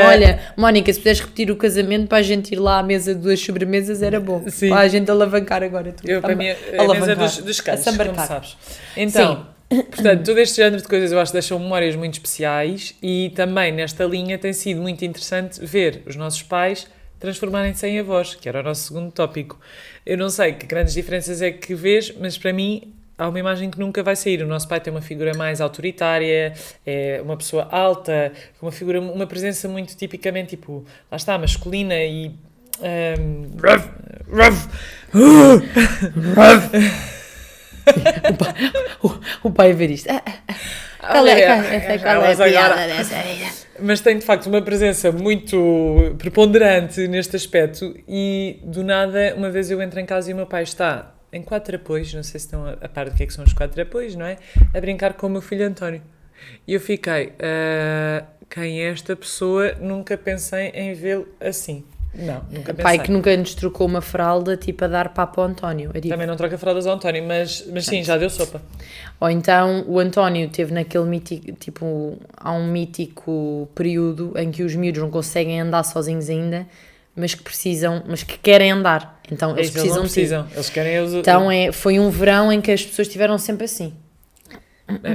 Olha, Mónica, se puderes repetir o casamento para a gente ir lá à mesa de 2 sobremesas era bom. Sim. Para a gente alavancar agora tudo. Eu, para mim, a mesa dos cães, como sabes. Então, portanto, todo este género de coisas eu acho que deixam memórias muito especiais e também nesta linha tem sido muito interessante ver os nossos pais transformarem-se em avós, que era o nosso segundo tópico. Eu não sei que grandes diferenças é que vês, mas para mim há uma imagem que nunca vai sair. O nosso pai tem uma figura mais autoritária, é uma pessoa alta, uma presença muito tipicamente, tipo, lá está, masculina e... o pai a ver isto. Qual é a piada dessa? Mas tem de facto uma presença muito preponderante neste aspecto e do nada, uma vez eu entro em casa e o meu pai está em 4 apoios, não sei se estão a par do que é que são os 4 apoios, não é? A brincar com o meu filho António. E eu fiquei, quem é esta pessoa? Nunca pensei em vê-lo assim. Não, nunca pensei. Pai que nunca nos trocou uma fralda, tipo, a dar papo ao António. Também não troca fraldas ao António, mas sim, já deu sopa. Ou então o António teve naquele mítico, tipo, há um mítico período em que os miúdos não conseguem andar sozinhos ainda, mas que querem andar. Então eles precisam. Eles querem Então foi um verão em que as pessoas estiveram sempre assim.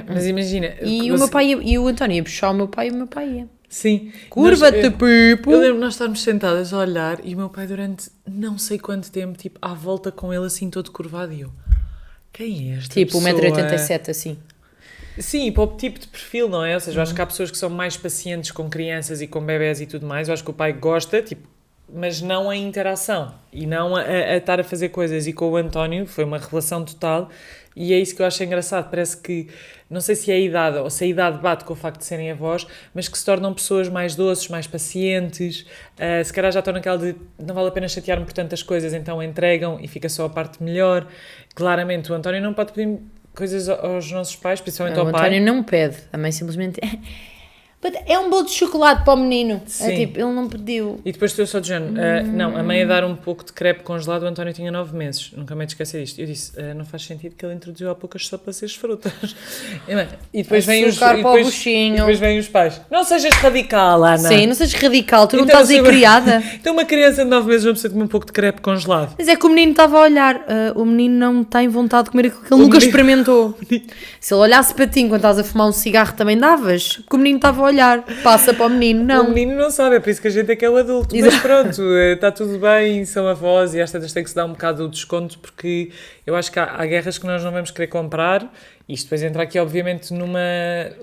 Mas imagina... E o meu pai e o António ia puxar o meu pai e o meu pai ia. Sim. Curva-te, Pipo! Eu lembro de nós estarmos sentadas a olhar e o meu pai durante não sei quanto tempo, tipo, à volta com ele assim todo curvado e eu... Quem é esta pessoa? Tipo, 1,87m assim. Sim, para o tipo de perfil, não é? Ou seja, eu acho que há pessoas que são mais pacientes com crianças e com bebés e tudo mais. Eu acho que o pai gosta, tipo, mas não a interação e não a estar a fazer coisas. E com o António foi uma relação total e é isso que eu acho engraçado. Parece que, não sei se é a idade ou se a idade bate com o facto de serem avós, mas que se tornam pessoas mais doces, mais pacientes. Se calhar já estão naquela de não vale a pena chatear-me por tantas coisas, então entregam e fica só a parte melhor. Claramente o António não pode pedir coisas aos nossos pais, principalmente ao pai. O António não pede, a mãe simplesmente... É um bolo de chocolate para o menino. Sim. É tipo, ele não pediu. E depois estou só de género. Não, a mãe a dar um pouco de crepe congelado, o António tinha 9 meses. Nunca me esqueci disto. Eu disse, não faz sentido que ele introduziu há poucas só para ser frutas. E depois vêm os depois vêm os pais. Não sejas radical, Ana. Sim, não sejas radical. Tu então, não estás aí criada. Então uma criança de 9 meses não precisa comer um pouco de crepe congelado. Mas é que o menino estava a olhar. O menino não tem vontade de comer aquilo que ele nunca experimentou. Se ele olhasse para ti enquanto estás a fumar um cigarro também davas. Porque o menino estava a olhar, passa para o menino, não. O menino não sabe, é por isso que a gente é que é o adulto. Exato. Mas pronto, está tudo bem, são avós e às tantas tem que se dar um bocado o desconto, porque eu acho que há guerras que nós não vamos querer comprar. Isto depois entra aqui, obviamente, numa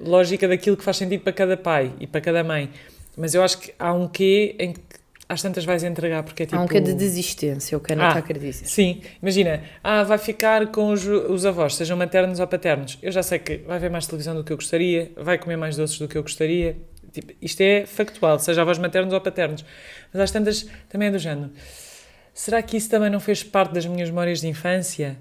lógica daquilo que faz sentido para cada pai e para cada mãe. Mas eu acho que há um quê em que às tantas vais entregar, porque é tipo... Há um quê de desistência, o que a Ana está a querer dizer. Sim, imagina, vai ficar com os avós, sejam maternos ou paternos. Eu já sei que vai ver mais televisão do que eu gostaria, vai comer mais doces do que eu gostaria. Tipo, isto é factual, seja avós maternos ou paternos. Mas às tantas também é do género. Será que isso também não fez parte das minhas memórias de infância?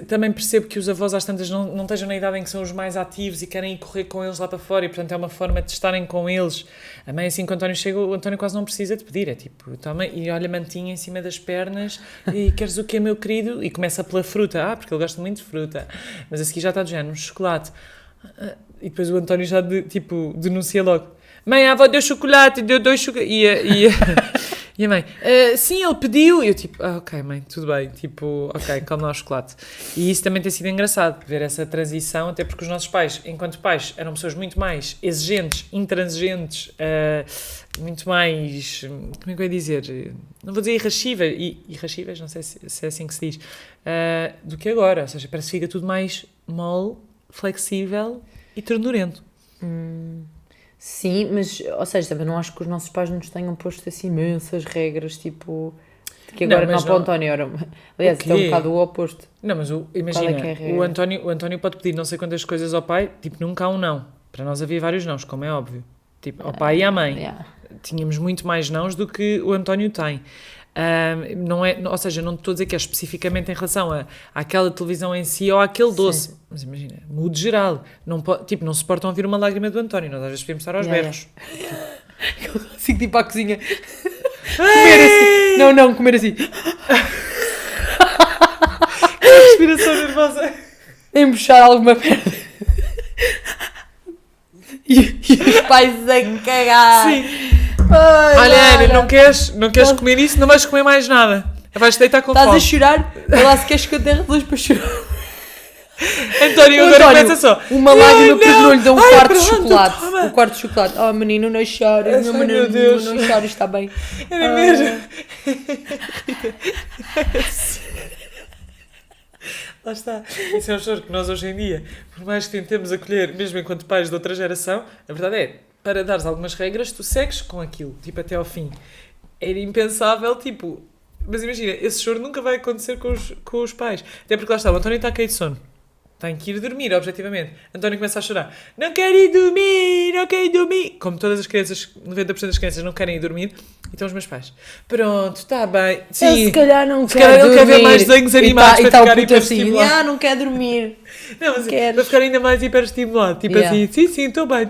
Também percebo que os avós às tantas não estejam na idade em que são os mais ativos e querem ir correr com eles lá para fora e portanto é uma forma de estarem com eles. A mãe assim que o António chega, o António quase não precisa de pedir, é tipo, toma e olha mantinha em cima das pernas e queres o quê, meu querido? E começa pela fruta, porque ele gosta muito de fruta, mas a seguir já está do género, um chocolate. E depois o António já denuncia logo, mãe, a avó deu chocolate, deu 2 chocolates. E a mãe, sim, ele pediu. E eu tipo, ok mãe, tudo bem, tipo, ok, come lá o chocolate. E isso também tem sido engraçado, ver essa transição, até porque os nossos pais, enquanto pais, eram pessoas muito mais exigentes, intransigentes, muito mais, como é que eu ia dizer, não vou dizer irrascíveis, não sei se é assim que se diz, do que agora, ou seja, parece que fica tudo mais mole, flexível e ternurento. Sim, mas, ou seja, também não acho que os nossos pais nos tenham posto assim imensas regras, tipo, que agora não para o António. Aliás, é um bocado o oposto. Não, mas imagina, o António pode pedir não sei quantas coisas ao pai, tipo, nunca há um não. Para nós havia vários nãos, como é óbvio. Tipo, ao pai e à mãe. Yeah. Tínhamos muito mais nãos do que o António tem. Não é, ou seja, não estou a dizer que é especificamente em relação àquela televisão em si ou àquele doce. Sim. Mas imagina, mude geral. Não suportam ouvir uma lágrima do António. Nós às vezes podemos estar aos berros. Eu consigo tipo à cozinha. Comer assim. Não, comer assim. Que respiração nervosa. Embuchar alguma perna. E os pais a cagar. Sim. Olha, Ana, não queres comer isso, não vais comer mais nada. Vais-te deitar com fome. Estás a chorar? Olha lá se queres que eu tenha razões para chorar. António, agora começa só. Uma lágrima perdoou-lhe, deu um quarto de chocolate. Um quarto de chocolate. Oh, menino, não chores. Meu Deus. Não chores, está bem. Era mesmo. Lá está. Isso é um choro que nós hoje em dia, por mais que tentemos acolher, mesmo enquanto pais de outra geração, a verdade é, para dares algumas regras, tu segues com aquilo, tipo, até ao fim. Era impensável, tipo... Mas imagina, esse choro nunca vai acontecer com os pais. Até porque lá está, o António está a cair de sono. Tem que ir dormir, objetivamente. António começa a chorar. Não quero ir dormir. Como todas as crianças, 90% das crianças não querem ir dormir. Então os meus pais. Pronto, está bem. Sim. Eu se calhar não quero dormir. Ele quer ver mais desenhos animados para ficar hiperestimulado. Assim, não quer dormir. Não, mas para ficar ainda mais hiperestimulado. Tipo assim, sim, estou bem.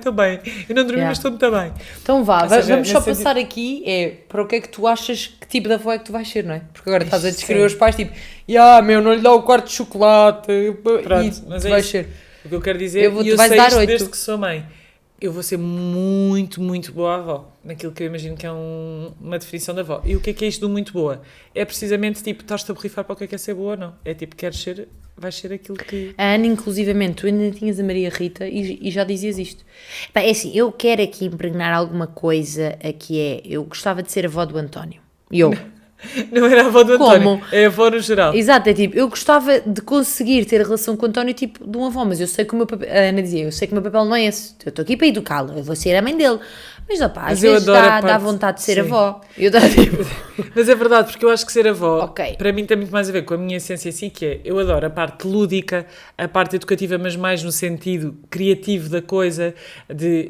Eu não dormi, mas estou muito bem. Então vamos só passar aqui, para o que é que tu achas, que tipo de avó é que tu vais ser, não é? Porque agora estás a descrever os pais, tipo, não lhe dá o quarto de chocolate. Pronto, mas tu vais ser. O que eu quero dizer, e eu sei isto desde que sou mãe, eu vou ser muito, muito boa avó, naquilo que eu imagino que é uma definição da avó. E o que é isto do muito boa? É precisamente, tipo, estás-te a borrifar para o que é ser boa ou não. É tipo, vais ser aquilo que... A Ana, inclusivamente, tu ainda tinhas a Maria Rita e já dizias isto. É assim, eu quero aqui impregnar alguma coisa, eu gostava de ser avó do António. Não era a avó do António, é a avó no geral. Exato, é tipo, eu gostava de conseguir ter relação com o António tipo de um avó, mas eu sei que o meu papel, a Ana dizia, eu sei que o meu papel não é esse, eu estou aqui para educá-lo, eu vou ser a mãe dele. Mas às vezes dá vontade de ser avó. Mas é verdade, porque eu acho que ser avó, para mim tem muito mais a ver com a minha essência assim, que é, eu adoro a parte lúdica, a parte educativa, mas mais no sentido criativo da coisa,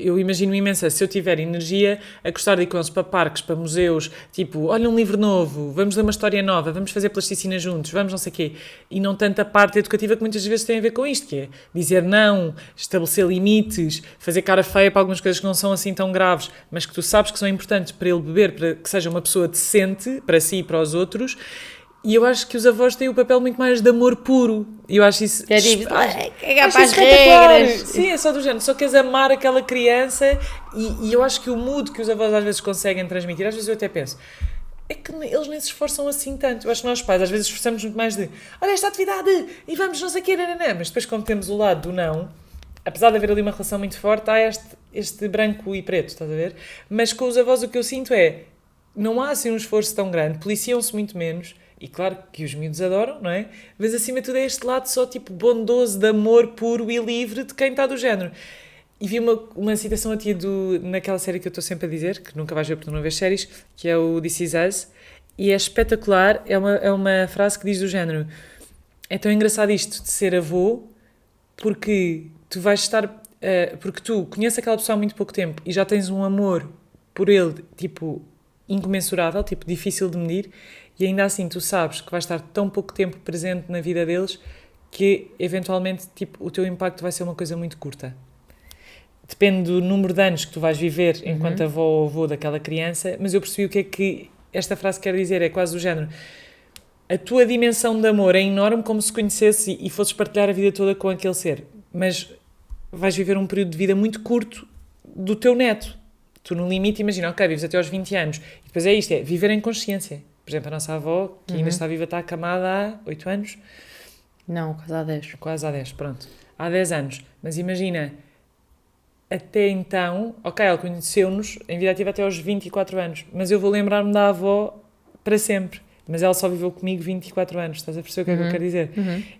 eu imagino imensa, se eu tiver energia, a gostar de ir com eles para parques, para museus, tipo, olha um livro novo, vamos ler uma história nova, vamos fazer plasticina juntos, vamos não sei o quê, e não tanto a parte educativa que muitas vezes tem a ver com isto, que é dizer não, estabelecer limites, fazer cara feia para algumas coisas que não são assim tão graves, mas que tu sabes que são importantes para ele beber, para que seja uma pessoa decente para si e para os outros. E eu acho que os avós têm o papel muito mais de amor puro. E eu acho isso... regras. Sim, é só do género. Só queres amar aquela criança e eu acho que o mood que os avós às vezes conseguem transmitir, às vezes eu até penso, é que eles nem se esforçam assim tanto. Eu acho que nós pais às vezes esforçamos muito mais de olha esta atividade e vamos não sei o quê, mas depois como temos o lado do não... apesar de haver ali uma relação muito forte, há este branco e preto, estás a ver? Mas com os avós o que eu sinto é, não há assim um esforço tão grande, policiam-se muito menos, e claro que os miúdos adoram, não é? Mas acima de tudo é este lado só tipo bondoso, de amor puro e livre de quem está do género. E vi uma citação a ti naquela série que eu estou sempre a dizer, que nunca vais ver porque tu não vês séries, que é o This Is Us, e é espetacular, é uma frase que diz do género: é tão engraçado isto de ser avô, porque tu vais estar, porque tu conheces aquela pessoa há muito pouco tempo e já tens um amor por ele, tipo, incomensurável, tipo, difícil de medir, e ainda assim tu sabes que vais estar tão pouco tempo presente na vida deles que, eventualmente, tipo, o teu impacto vai ser uma coisa muito curta. Depende do número de anos que tu vais viver enquanto avó ou avô daquela criança, mas eu percebi o que é que esta frase quer dizer, é quase do género: a tua dimensão de amor é enorme, como se conhecesse e fosses partilhar a vida toda com aquele ser, mas vais viver um período de vida muito curto do teu neto. Tu, no limite, imagina, ok, vives até aos 20 anos, e depois é isto, é viver em consciência. Por exemplo, a nossa avó, que ainda está viva, está acamada há 8 anos? Não, quase há 10. Quase há 10, pronto. Há 10 anos. Mas imagina, até então, ok, ela conheceu-nos em vida ativa até aos 24 anos, mas eu vou lembrar-me da avó para sempre. Mas ela só viveu comigo 24 anos, estás a perceber o que é que eu quero dizer?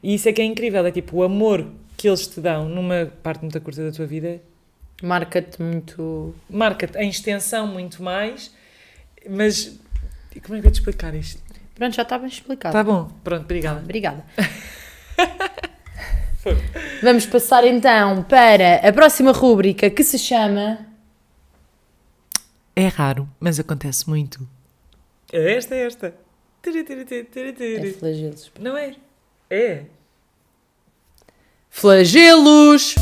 E isso é que é incrível, é tipo, o amor que eles te dão numa parte muito curta da tua vida marca-te muito... Marca-te em extensão muito mais, mas como é que eu te explicar isto? Pronto, já está bem explicado. Está bom, pronto, obrigada. Obrigada. Vamos passar então para a próxima rúbrica, que se chama... É raro, mas acontece muito. É esta. É flagelos. Não é? É. Flagelos!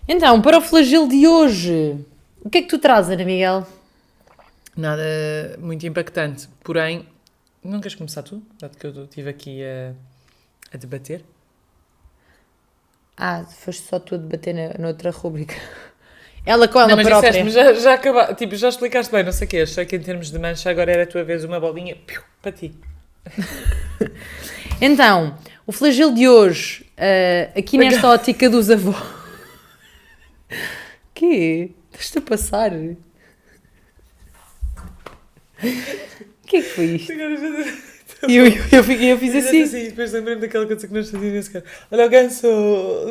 Então, para o flagelo de hoje, o que é que tu trazes, Ana Miguel? Nada muito impactante, porém, não queres começar tu? Dado que eu estive aqui a debater. Foste só tu a debater na outra rúbrica. Ela com ela não, mas própria. Disseste-me, já acabaste, tipo, já explicaste bem, não sei o quê. Achei que em termos de mancha agora era a tua vez, uma bolinha, para ti. Então, o flagelo de hoje, aqui nesta ótica dos avós... Quê? Estás-te a passar? O que é que foi isto? Eu fiz assim. Depois lembrei-me daquela coisa que nós fazíamos nesse caso. Olha o ganso,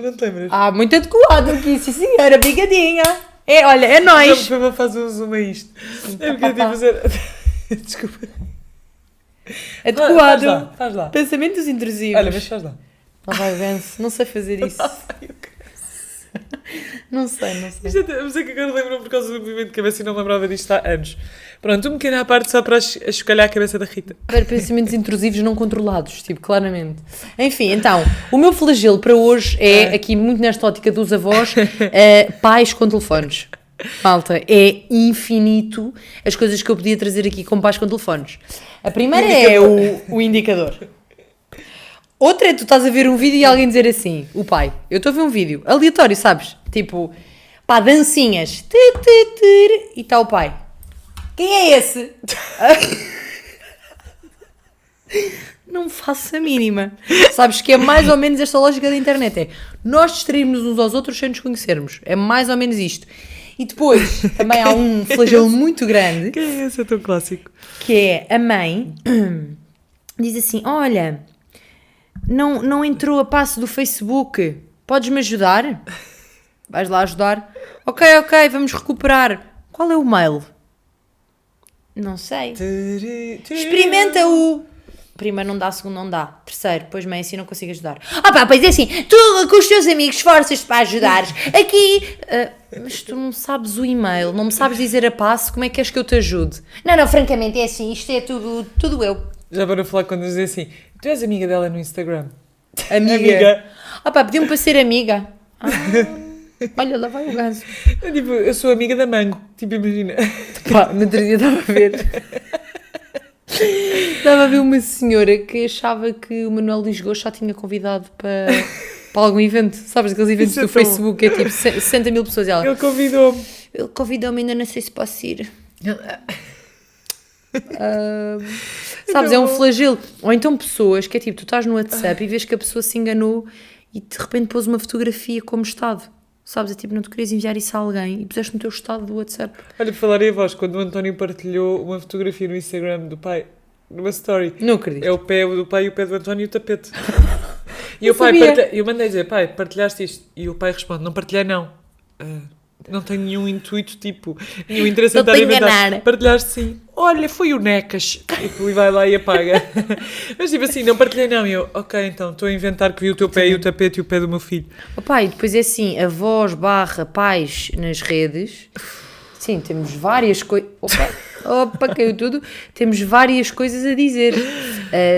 não te lembras? Muito adequado aqui, sim senhora, brigadinha. Olha, é nóis. Foi uma fase um zoom a isto. É porque eu tive a fazer... Desculpa. Adequado. Faz lá. Pensamentos intrusivos. Olha, mas faz lá. Lá vai o ganso, não sei fazer isso. Não sei. Mas é que agora lembro-me por causa do movimento de cabeça e não lembrava disto há anos. Pronto, um pequeno à parte só para escalhar a cabeça da Rita. Para pensamentos intrusivos não controlados, tipo, claramente. Enfim, então, o meu flagelo para hoje é, aqui muito nesta ótica dos avós, pais com telefones. Malta, é infinito as coisas que eu podia trazer aqui com pais com telefones. A primeira é o indicador. Outra é tu estás a ver um vídeo e alguém dizer assim, o pai, eu estou a ver um vídeo aleatório, sabes? Tipo, dancinhas. E está o pai. Quem é esse? Não faço a mínima. Sabes que é mais ou menos esta lógica da internet. É nós distrairmos uns aos outros sem nos conhecermos. É mais ou menos isto. E depois também há um flagelo muito grande. Quem é esse? É tão clássico. Que é a mãe diz assim, olha... Não entrou a passe do Facebook. Podes-me ajudar? Vais lá ajudar? Ok, vamos recuperar. Qual é o mail? Não sei. Experimenta o... Primeiro não dá, segundo não dá. Terceiro, pois mãe, assim não consigo ajudar. Pois é assim, tu com os teus amigos esforças-te para ajudares. Aqui... mas tu não sabes o e-mail, não me sabes dizer a passe, como é que queres que eu te ajude? Não, francamente é assim, isto é tudo eu. Já para falar quando dizem assim, tu és amiga dela no Instagram? Amiga. Pediu-me para ser amiga. Olha, lá vai o ganso. Tipo, eu sou amiga da Mango, tipo, imagina. No outro dia estava a ver. Estava a ver uma senhora que achava que o Manuel Lisgoa já tinha convidado para algum evento. Sabes, aqueles eventos do Facebook, é tipo 60 mil pessoas. Ele convidou-me. Ele convidou-me, ainda não sei se posso ir. Sabes, é um flagelo. Ou então pessoas que é tipo, tu estás no WhatsApp e vês que a pessoa se enganou e de repente pôs uma fotografia como estado. Sabes, é tipo, não te querias enviar isso a alguém e puseste no teu estado do WhatsApp. Olha, por falar em avós, quando o António partilhou uma fotografia no Instagram do pai, numa story, Não acredito. é o pé do pai e o pé do António e o tapete. E Não o pai, sabia. eu mandei dizer, pai, partilhaste isto? E o pai responde, não partilhei não. Não tenho nenhum intuito, tipo, nenhum interesse em estar a Estou-te a inventar. enganar. Partilhaste sim. Olha, foi o Necas. E vai lá e apaga. Mas tipo assim, não partilhei não. E eu, ok, então, estou a inventar que vi o teu pé e o tapete e o pé do meu filho. Opa, e depois é assim, avós / pais nas redes. Sim, temos várias coisas. Opa, caiu tudo. Temos várias coisas a dizer.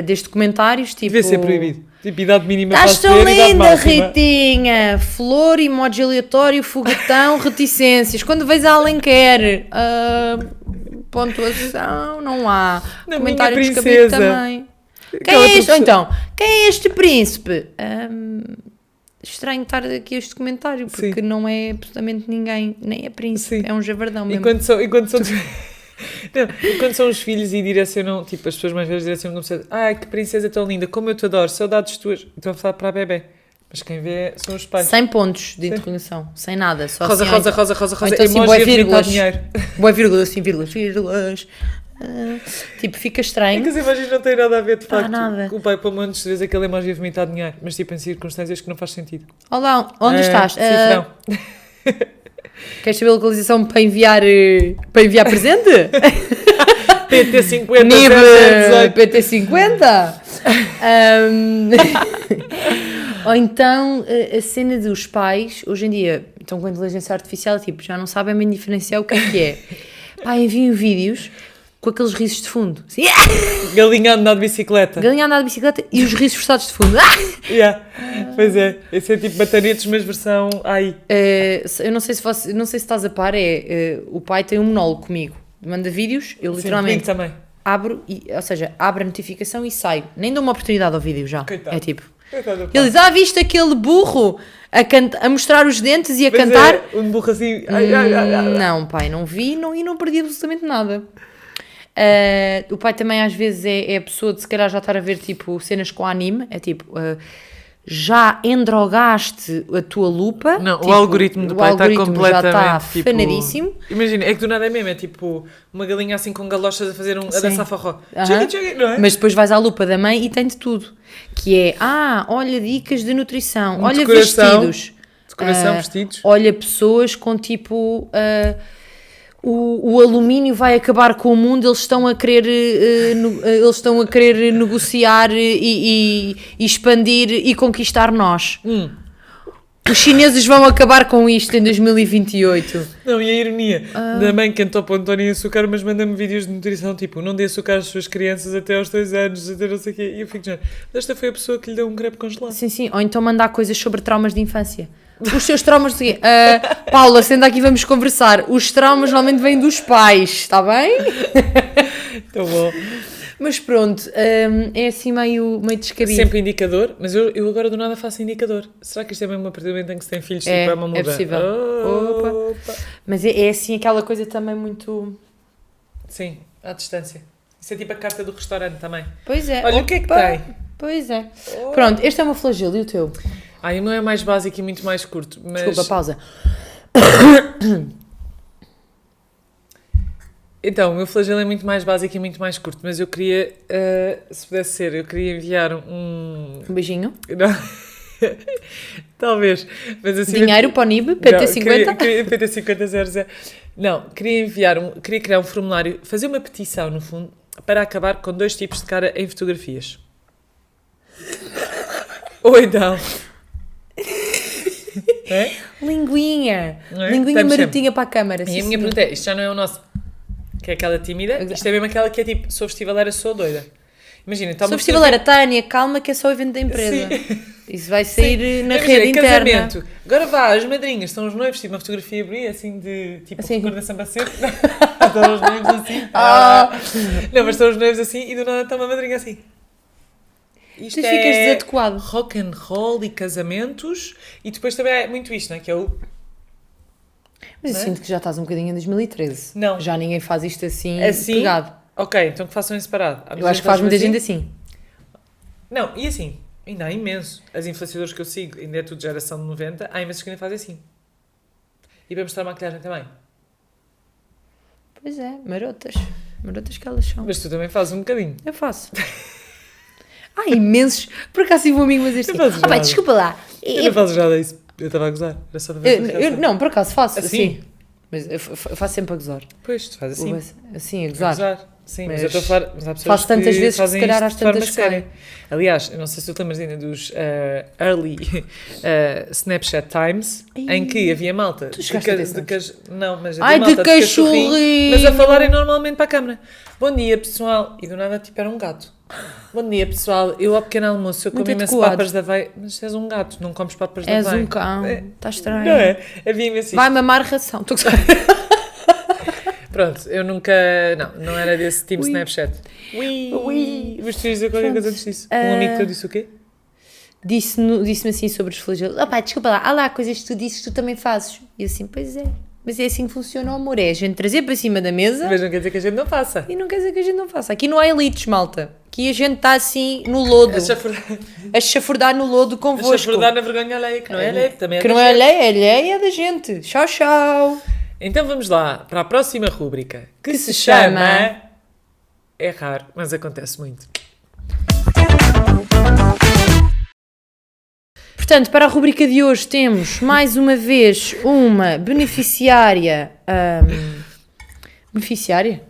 Desde comentários, tipo. Devia ser proibido. Tipo, idade mínima para Estás tão aceder, idade linda, máxima. Ritinha! Flor, emoji aleatório, foguetão, reticências. Quando vês a Alenquer, pontuação, não há. Na Comentário minha descabido princesa. também. Quem Aquela é este? Ou professora- então, quem é este príncipe? Estranho estar aqui este comentário, porque Sim. não é absolutamente ninguém, nem é príncipe, Sim. é um javardão E mesmo. quando são... Não, e quando são os filhos e direcionam, tipo, as pessoas mais velhas direcionam como se ai, que princesa tão linda, como eu te adoro, saudades tuas. Estão a falar para a bebê. Mas quem vê são os pais. 100 pontos de interrogação, sem nada, só Rosa, assim, rosa, ou rosa, rosa, ou rosa. então assim, Emoji bué a vomitar vírgulas. dinheiro. Boa vírgula, assim, vírgulas. Tipo, fica É estranho. que as imagens não têm nada a ver, de facto. nada. O pai, pelo menos, vezes aquele emoji a vomitar dinheiro. Mas, tipo, em circunstâncias que não faz sentido. Olá, onde estás? Cifrão. Queres saber a localização para enviar presente? PT50, NIB 0018. PT50? Ou então a cena dos pais, hoje em dia, estão com a inteligência artificial, tipo, já não sabem bem diferenciar o que é. Pá, enviem vídeos com aqueles risos de fundo. Assim, Galinha a andar de bicicleta. galinha a andar de bicicleta e os risos forçados de fundo. Yeah. Pois é. Esse é tipo batanetes, mas versão AI. Eu não sei se estás a par, o pai tem um monólogo comigo. Manda vídeos, eu Sim, literalmente comigo também. abro, ou seja, abro a notificação e saio. Nem dou uma oportunidade ao vídeo já. Coitado. É tipo... Coitado do pai. Ele diz, viste aquele burro a mostrar os dentes e a Pois cantar? É, um burro assim. Ai, ai, ai, ai. Não, pai, não vi e não perdi absolutamente nada. O pai também às vezes é a pessoa de se calhar já estar a ver tipo cenas com anime, é tipo... já endrogaste a tua lupa. Não, tipo, o algoritmo do pai está completamente, já está tipo... fanadíssimo. Imagina, é que do nada é mesmo, é tipo uma galinha assim com galochas a fazer a Sim. dançar forró. Aham. Tchugui, tchugui, não é? Mas depois vais à lupa da mãe e tem de tudo. Que é, olha dicas de nutrição, olha Decoração. vestidos. Decoração, vestidos. Olha pessoas com tipo... o alumínio vai acabar com o mundo, eles estão a querer negociar e expandir e conquistar nós. Os chineses vão acabar com isto em 2028. Não, e a ironia da mãe que entopa o António em açúcar, mas manda-me vídeos de nutrição, tipo, não dê açúcar às suas crianças até aos 2 anos, até não sei o quê. E eu fico já, esta foi a pessoa que lhe deu um crepe congelado. Sim, sim. Ou então mandar coisas sobre traumas de infância. Os seus traumas... Paula, senta aqui, vamos conversar. Os traumas normalmente vêm dos pais, está bem? Então, bom. Mas pronto, é assim meio descabido. Sempre indicador, mas eu agora do nada faço indicador. Será que isto é mesmo a partir do momento em que se tem filhos, tipo, é uma muda? É possível. Opa. Mas é assim aquela coisa também muito... Sim, à distância. Isso é tipo a carta do restaurante também. Pois é. Olha, o que é que Opa, tem? Pois é. Pronto, este é o meu flagelo e o teu? O meu é mais básico e muito mais curto, mas... Desculpa, pausa. Então, o meu flagelo é muito mais básico e muito mais curto, mas eu queria, se pudesse ser, eu queria enviar um... Um beijinho. Não. Talvez, mas assim... Dinheiro para o NIB, PT50. Não, queria PT5000. Não, queria criar um formulário, fazer uma petição, no fundo, para acabar com 2 tipos de cara em fotografias. Ou então... É? Linguinha. Não é? Linguinha Estamos marotinha para a câmara. E sim, a minha senhor. pergunta é, isto já não é o nosso, que é aquela tímida, isto é mesmo aquela que é tipo, sou festivaleira, sou doida. Imagina, então Sou festivaleira, Tânia, calma que é só o evento da empresa. Sim. Isso vai sair na Imagina, rede interna. casamento. Agora vá, as madrinhas, estão os noivos, tipo uma fotografia bonita, assim de, tipo, Assim. recordação para sempre. Estão os noivos assim. Não, mas estão os noivos assim e do nada está uma madrinha assim. Isto Tu ficas desadequado. rock and roll e casamentos e depois também é muito isto, não é? Que é o... Mas eu Não é? sinto que já estás um bocadinho em 2013. Não. Já ninguém faz isto assim, Assim? pegado. Ok, então que façam em separado. Eu acho que faz muita gente assim. Não, e assim, Ainda há imenso. As influenciadoras que eu sigo, ainda é tudo geração de 90, há imensos que ainda fazem assim. E para mostrar a maquilhagem também. Pois é, marotas. Marotas que elas são. Mas tu também fazes um bocadinho. Eu faço. Há imensos. Por acaso tive um amigo mas este. Não fazes Pai, nada. desculpa lá. Eu não faço nada disso. Eu estava a gozar. Era só de ver Não, por acaso faço. Assim? Assim. Mas eu faço sempre a gozar. Pois, tu fazes assim. Assim, a A gozar. gozar. Sim, mas Mas eu estou a falar. Mas há pessoas faço tantas que vezes que fazem se calhar isto às de forma tantas séria. Aliás, eu não sei se tu te lembras ainda dos early Snapchat Times, em que havia malta. Tu chegaste a ter Não, mas Ai, havia de malta cachorrinho. mas a falarem normalmente para a câmara. Bom dia, pessoal. E do nada, tipo, era um gato. Bom dia, pessoal. Eu ao pequeno almoço, eu Muito como imenso adequado. papas da aveia. Mas és um gato, não comes papas da És aveia. um cão. Está estranho. Não é? Havia imenso Vai isto. mamar ração. Estou a gozar. Pronto, eu nunca... Não era desse time Ui. Snapchat. Ui. Mas tu ias dizer qualquer coisa antes disso. Um amigo teu disse o quê? Disse-me assim sobre os flagelos. Ah pá, desculpa lá. Há lá coisas que tu dizes que tu também fazes. E eu assim, pois é. Mas é assim que funciona o amor. É a gente trazer para cima da mesa Mas não quer dizer que a gente não faça. e não quer dizer que a gente não faça. Aqui não há elites, malta. Aqui a gente está assim no lodo. A chafurdar no lodo A convosco. chafurdar na vergonha alheia, que não é alheia, também é Que da não é gente. alheia é da gente. Tchau, tchau. Então vamos lá para a próxima rúbrica, que se chama- chama... É raro, mas acontece muito. Portanto, para a rubrica de hoje temos mais uma vez uma beneficiária. Beneficiária?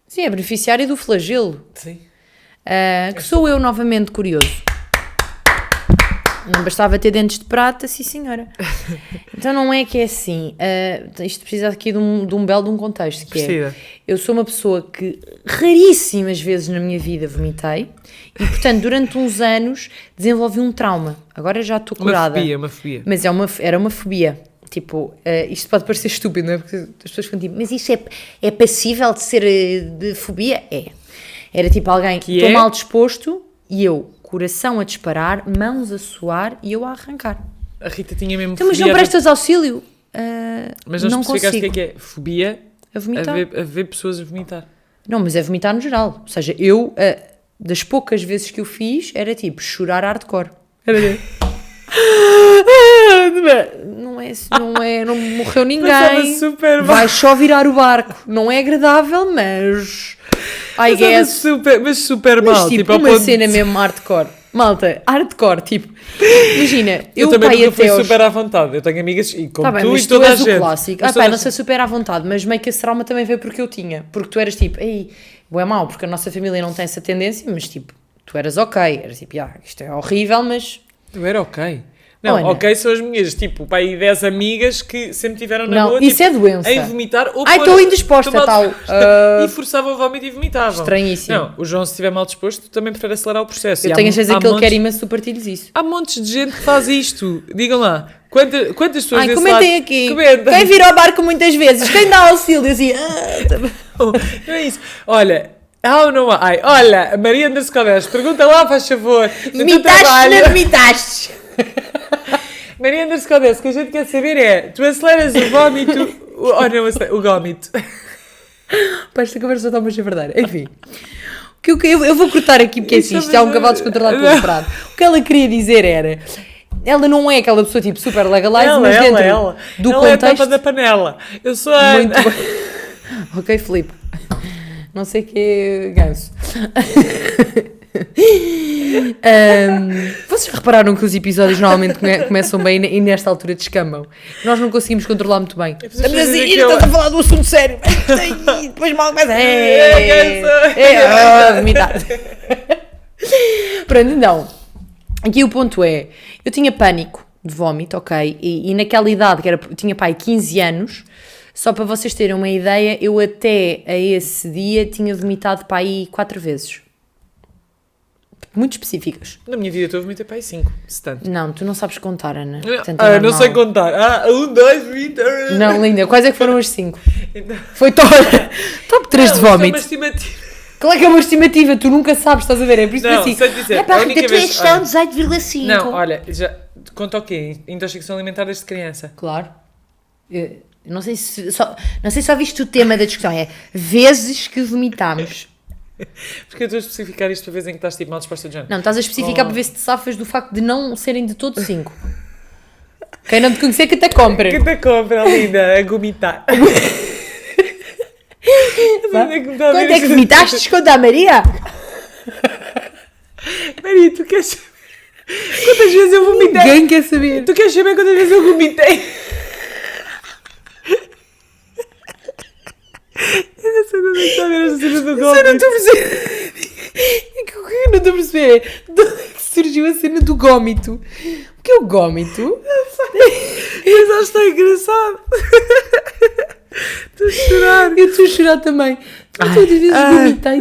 Sim, é beneficiária do flagelo. Sim. Que sou eu novamente curioso. Não bastava ter dentes de prata, sim senhora. Então não é que é assim. Isto precisa aqui de um belo de um contexto. Que é, Precisa. eu sou uma pessoa que raríssimas vezes na minha vida vomitei e, portanto, durante uns anos desenvolvi um trauma. Agora já estou curada. Uma fobia. Mas era uma fobia. Tipo, isto pode parecer estúpido, não é? Porque as pessoas ficam tipo, mas isto é passível de ser de fobia? É. Era tipo alguém que estou mal disposto e eu, coração a disparar, mãos a suar e eu a arrancar. A Rita tinha mesmo Então, mas fobia. não prestas auxílio? Mas não especificaste consigo. o que é? Fobia A vomitar? a ver pessoas a vomitar. Não, mas é vomitar no geral. Ou seja, eu, das poucas vezes que eu fiz, era tipo chorar hardcore. Era tipo... não morreu ninguém. Passava super mal. Vai só virar o barco. Não é agradável, mas... I guess. Mas super Mas mal. tipo, ao uma ponto cena de- mesmo hardcore. Malta, hardcore, tipo... Imagina, Eu eu também pai nunca fui até aos... super à vontade. Eu tenho amigas, e como Tá bem, tu mas e tu toda a és o gente. clássico. Mas Ah pá, toda não a sei super à vontade, mas meio que esse trauma também veio porque eu tinha. Porque tu eras tipo, ei, é mau, porque a nossa família não tem essa tendência, mas tipo, tu eras ok. Eras tipo, isto é horrível, mas... Eu era ok. Não, Olha. ok são as minhas, tipo, pá, aí 10 amigas que sempre tiveram na Não, boa, isso tipo, é doença. em vomitar ou Ai, pôr- estou indisposta, mal tal. disposta, e forçavam o vómito e vomitavam. Estranhíssimo. Não, o João, se estiver mal disposto, também prefere acelerar o processo. Eu E tenho a certeza há que ele montes- quer imenso que tu partilhes isso. Há montes de gente que faz isto. Digam lá, quantas pessoas Ai, desse comentem lado aqui. comentam? Quem vira ao barco muitas vezes? Quem dá auxílio? Assim, Não é isso. Olha, há ou não há? Ai, olha, a Maria Underscore 10, pergunta lá, faz favor. no teu vomitaste, trabalho. não vomitaste. Maria Underscore 10, o que a gente quer saber é, tu aceleras o vómito, o gómito. Pá, esta conversa está mais verdadeira. Enfim. Eu vou cortar aqui porque é assim, isto é um cavalo descontrolado pelo prado. O que ela queria dizer era... Ela não é aquela pessoa tipo super legalize, mas dentro do ela é a contexto... tapa da panela. Eu sou a Muito Ana. bem. Ok, Filipe. Não sei o que é ganso. Vocês repararam que os episódios normalmente começam bem e nesta altura descambam? Nós não conseguimos controlar muito bem. preciso Estamos dizer assim, que estás a falar do assunto sério. E depois mal começa. Vomitar. Pronto, então. Aqui o ponto é, eu tinha pânico de vómito, ok? E naquela idade, tinha pai 15 anos, só para vocês terem uma ideia, eu até a esse dia tinha vomitado para aí 4 vezes. Muito específicas. Na minha vida eu vomitei para aí 5, se tanto. Não, tu não sabes contar, Ana. Portanto, é Não normal. sei contar. 1, 2, 20. Não, linda, quais é que foram as 5? Então- Foi top 3 de Não, vómito. isso é uma estimativa. Qual é que é uma estimativa? Tu nunca sabes, estás a ver? É por isso que Não, assim. sei dizer, É pá, a Rita, única tu és vez- tão olha. 18,5. Não, olha, já conta o quê? Intoxicação alimentar desde criança. Claro. Não sei se só viste o tema da discussão, é vezes que vomitámos. Porque eu estou a especificar isto para ver em que estás tipo mal disposta de género. Não, estás a especificar para ver se te safas do facto de não serem de todo 5. Quem não te conhecer que até compra. Que te compra, linda, a gomitar. Quanto é que vomitaste? Desconto à Maria? Maria, tu queres saber quantas vezes eu vomitei? Ninguém quer saber. Tu queres saber quantas vezes eu vomitei? Eu não sei onde é que está a ver esta cena do Eu não gómito. estou a perceber. O que eu não estou a perceber? De onde é que surgiu a cena do gómito? O que é o gómito? Mas acho que está engraçado. Estou a chorar. Eu estou a chorar também. Todas as vezes vomitei.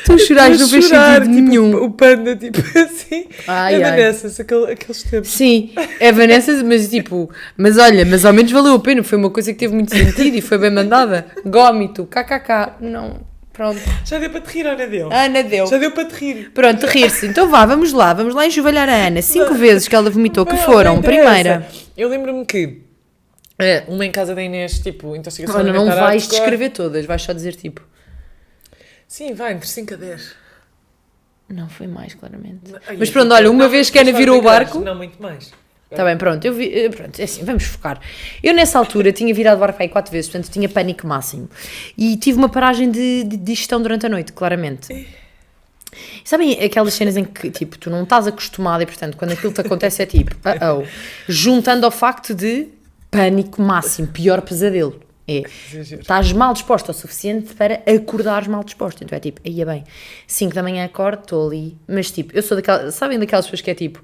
Tu a chorar, não fez sentido tipo, nenhum. O panda, tipo assim. Ai, é ai. Vanessa, aqueles tempos. Sim, é Vanessa, mas tipo, mas olha, mas ao menos valeu a pena, foi uma coisa que teve muito sentido e foi bem mandada. Gómito, kkk, não, pronto. Já deu para te rir, Ana deu. Ana deu. Já deu para te rir. Pronto, rir-se. Então vamos lá enxovalhar a Ana. 5 vezes que ela vomitou, que Não, foram, não interessa. primeira. Eu lembro-me que uma em casa da Inês, tipo, intoxicação Olha, não alimentar vais hardcore. descrever todas, vais só dizer tipo. Sim, vai, entre 5 a 10. Não foi mais, claramente. Ai, Mas pronto, olha, uma vez que a Ana virou o barco. Não, muito mais. Está bem, pronto, pronto, é assim, vamos focar. Eu nessa altura tinha virado o barco aí 4 vezes, portanto tinha pânico máximo. E tive uma paragem de digestão durante a noite, claramente. Sabem aquelas cenas em que, tipo, tu não estás acostumado e, portanto, quando aquilo te acontece é tipo, juntando ao facto de pânico máximo, pior pesadelo. É, estás mal disposta o suficiente para acordares mal disposta. Então é tipo, aí é bem, 5 da manhã acordo, estou ali, mas tipo, eu sou daquelas, sabem daquelas pessoas que é tipo,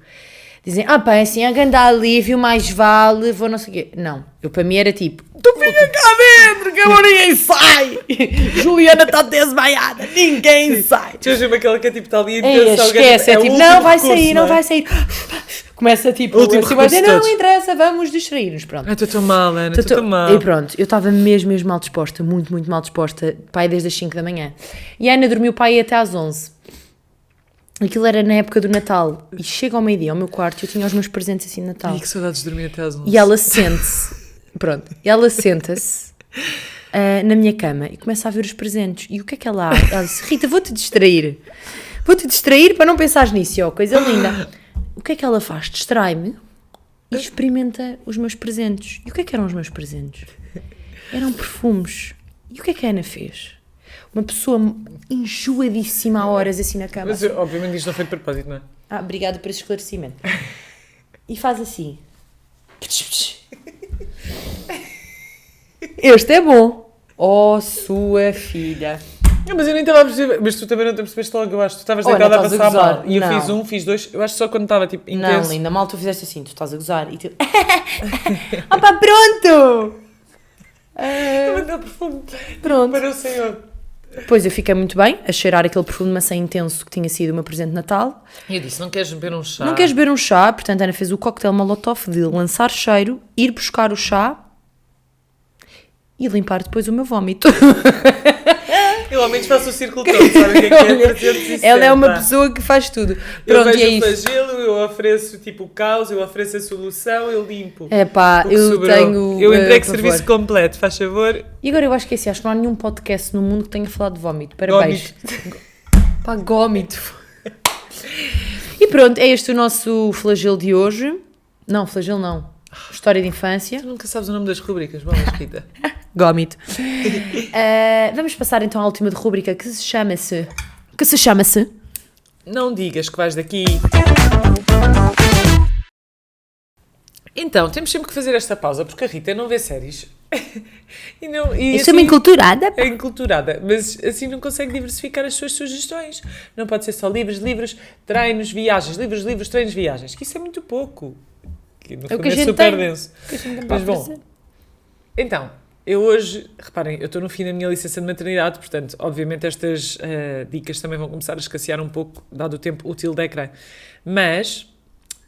dizem, pá, assim, a grande alívio, mais vale, vou não sei o quê. Não, eu para mim era tipo, tu fica cá dentro, que agora ninguém sai. Juliana está desmaiada, ninguém sai. Tu achas aquela que é tipo, está ali em Ei, tensão, esquece, é o tipo, último não vai recurso, sair, não vai sair. Começa tipo, Último assim, vai dizer, recurso de não todos. interessa, vamos distrair-nos, pronto. Ai, estou tão mal, Ana, estou tão mal. E pronto, eu estava mesmo mal disposta, muito mal disposta, pai, desde as 5 da manhã. E a Ana dormiu pai até às 11. Aquilo era na época do Natal. E chega ao meio-dia ao meu quarto e eu tinha os meus presentes assim de Natal. Ai, que saudades de dormir até às 11. E ela sente-se, pronto, ela senta-se na minha cama e começa a ver os presentes. E o que é que ela há? Ela disse, Rita, vou-te distrair. Vou-te distrair para não pensares nisso, ó, coisa linda. O que é que ela faz? Distrai-me e experimenta os meus presentes. E o que é que eram os meus presentes? Eram perfumes. E o que é que a Ana fez? Uma pessoa enjoadíssima há horas assim na cama. Mas obviamente isto não foi de propósito, não é? Obrigada por esse esclarecimento. E faz assim. Este é bom. Oh, sua filha. Não, mas eu nem estava a perceber, mas tu também não te percebeste logo, eu acho. Tu estavas Olha, deitada a estás a passar gozar. mal. E eu Não. fiz 1, fiz 2, eu acho que só quando estava tipo Não, intenso. linda, mal tu fizeste assim, tu estás a gozar e tu... Opa, pronto! Mas dá perfume. Pronto. Para o Senhor. Depois eu fiquei muito bem a cheirar aquele perfume de maçã intenso que tinha sido o meu presente de Natal. E eu disse, não queres beber um chá? Não queres beber um chá? Portanto, a Ana fez o cocktail Molotov de lançar cheiro, ir buscar o chá e limpar depois o meu vómito. Eu ao menos faço o círculo todo, sabe o que é? Presentes e Ela é uma senta. pessoa que faz tudo. Eu Pronto, e é vejo o isso. flagelo, eu ofereço tipo o caos, eu ofereço a solução, eu limpo. É pá, O que eu sobrou. tenho... Eu entrego por serviço favor. completo, faz favor. E agora eu acho que é assim, acho que não há nenhum podcast no mundo que tenha falado de vómito. Parabéns. Pá, gómito. E pronto, é este o nosso flagelo de hoje. Não, flagelo não. História de infância. Tu nunca sabes o nome das rubricas, vamos, Rita. Gómito. Vamos passar então à última rúbrica que se chama-se... Não digas que vais daqui. Então, temos sempre que fazer esta pausa, porque a Rita não vê séries. E não, e Eu sou uma enculturada. é enculturada, mas assim não consegue diversificar as suas sugestões. Não pode ser só livros, treinos, viagens, livros, treinos, viagens, que isso é muito pouco. Que no É o fundo que a é gente super tem. denso. Que a gente não Mas pode bom, fazer. então, eu hoje, reparem, eu estou no fim da minha licença de maternidade, portanto, obviamente estas dicas também vão começar a escassear um pouco, dado o tempo útil de ecrã. Mas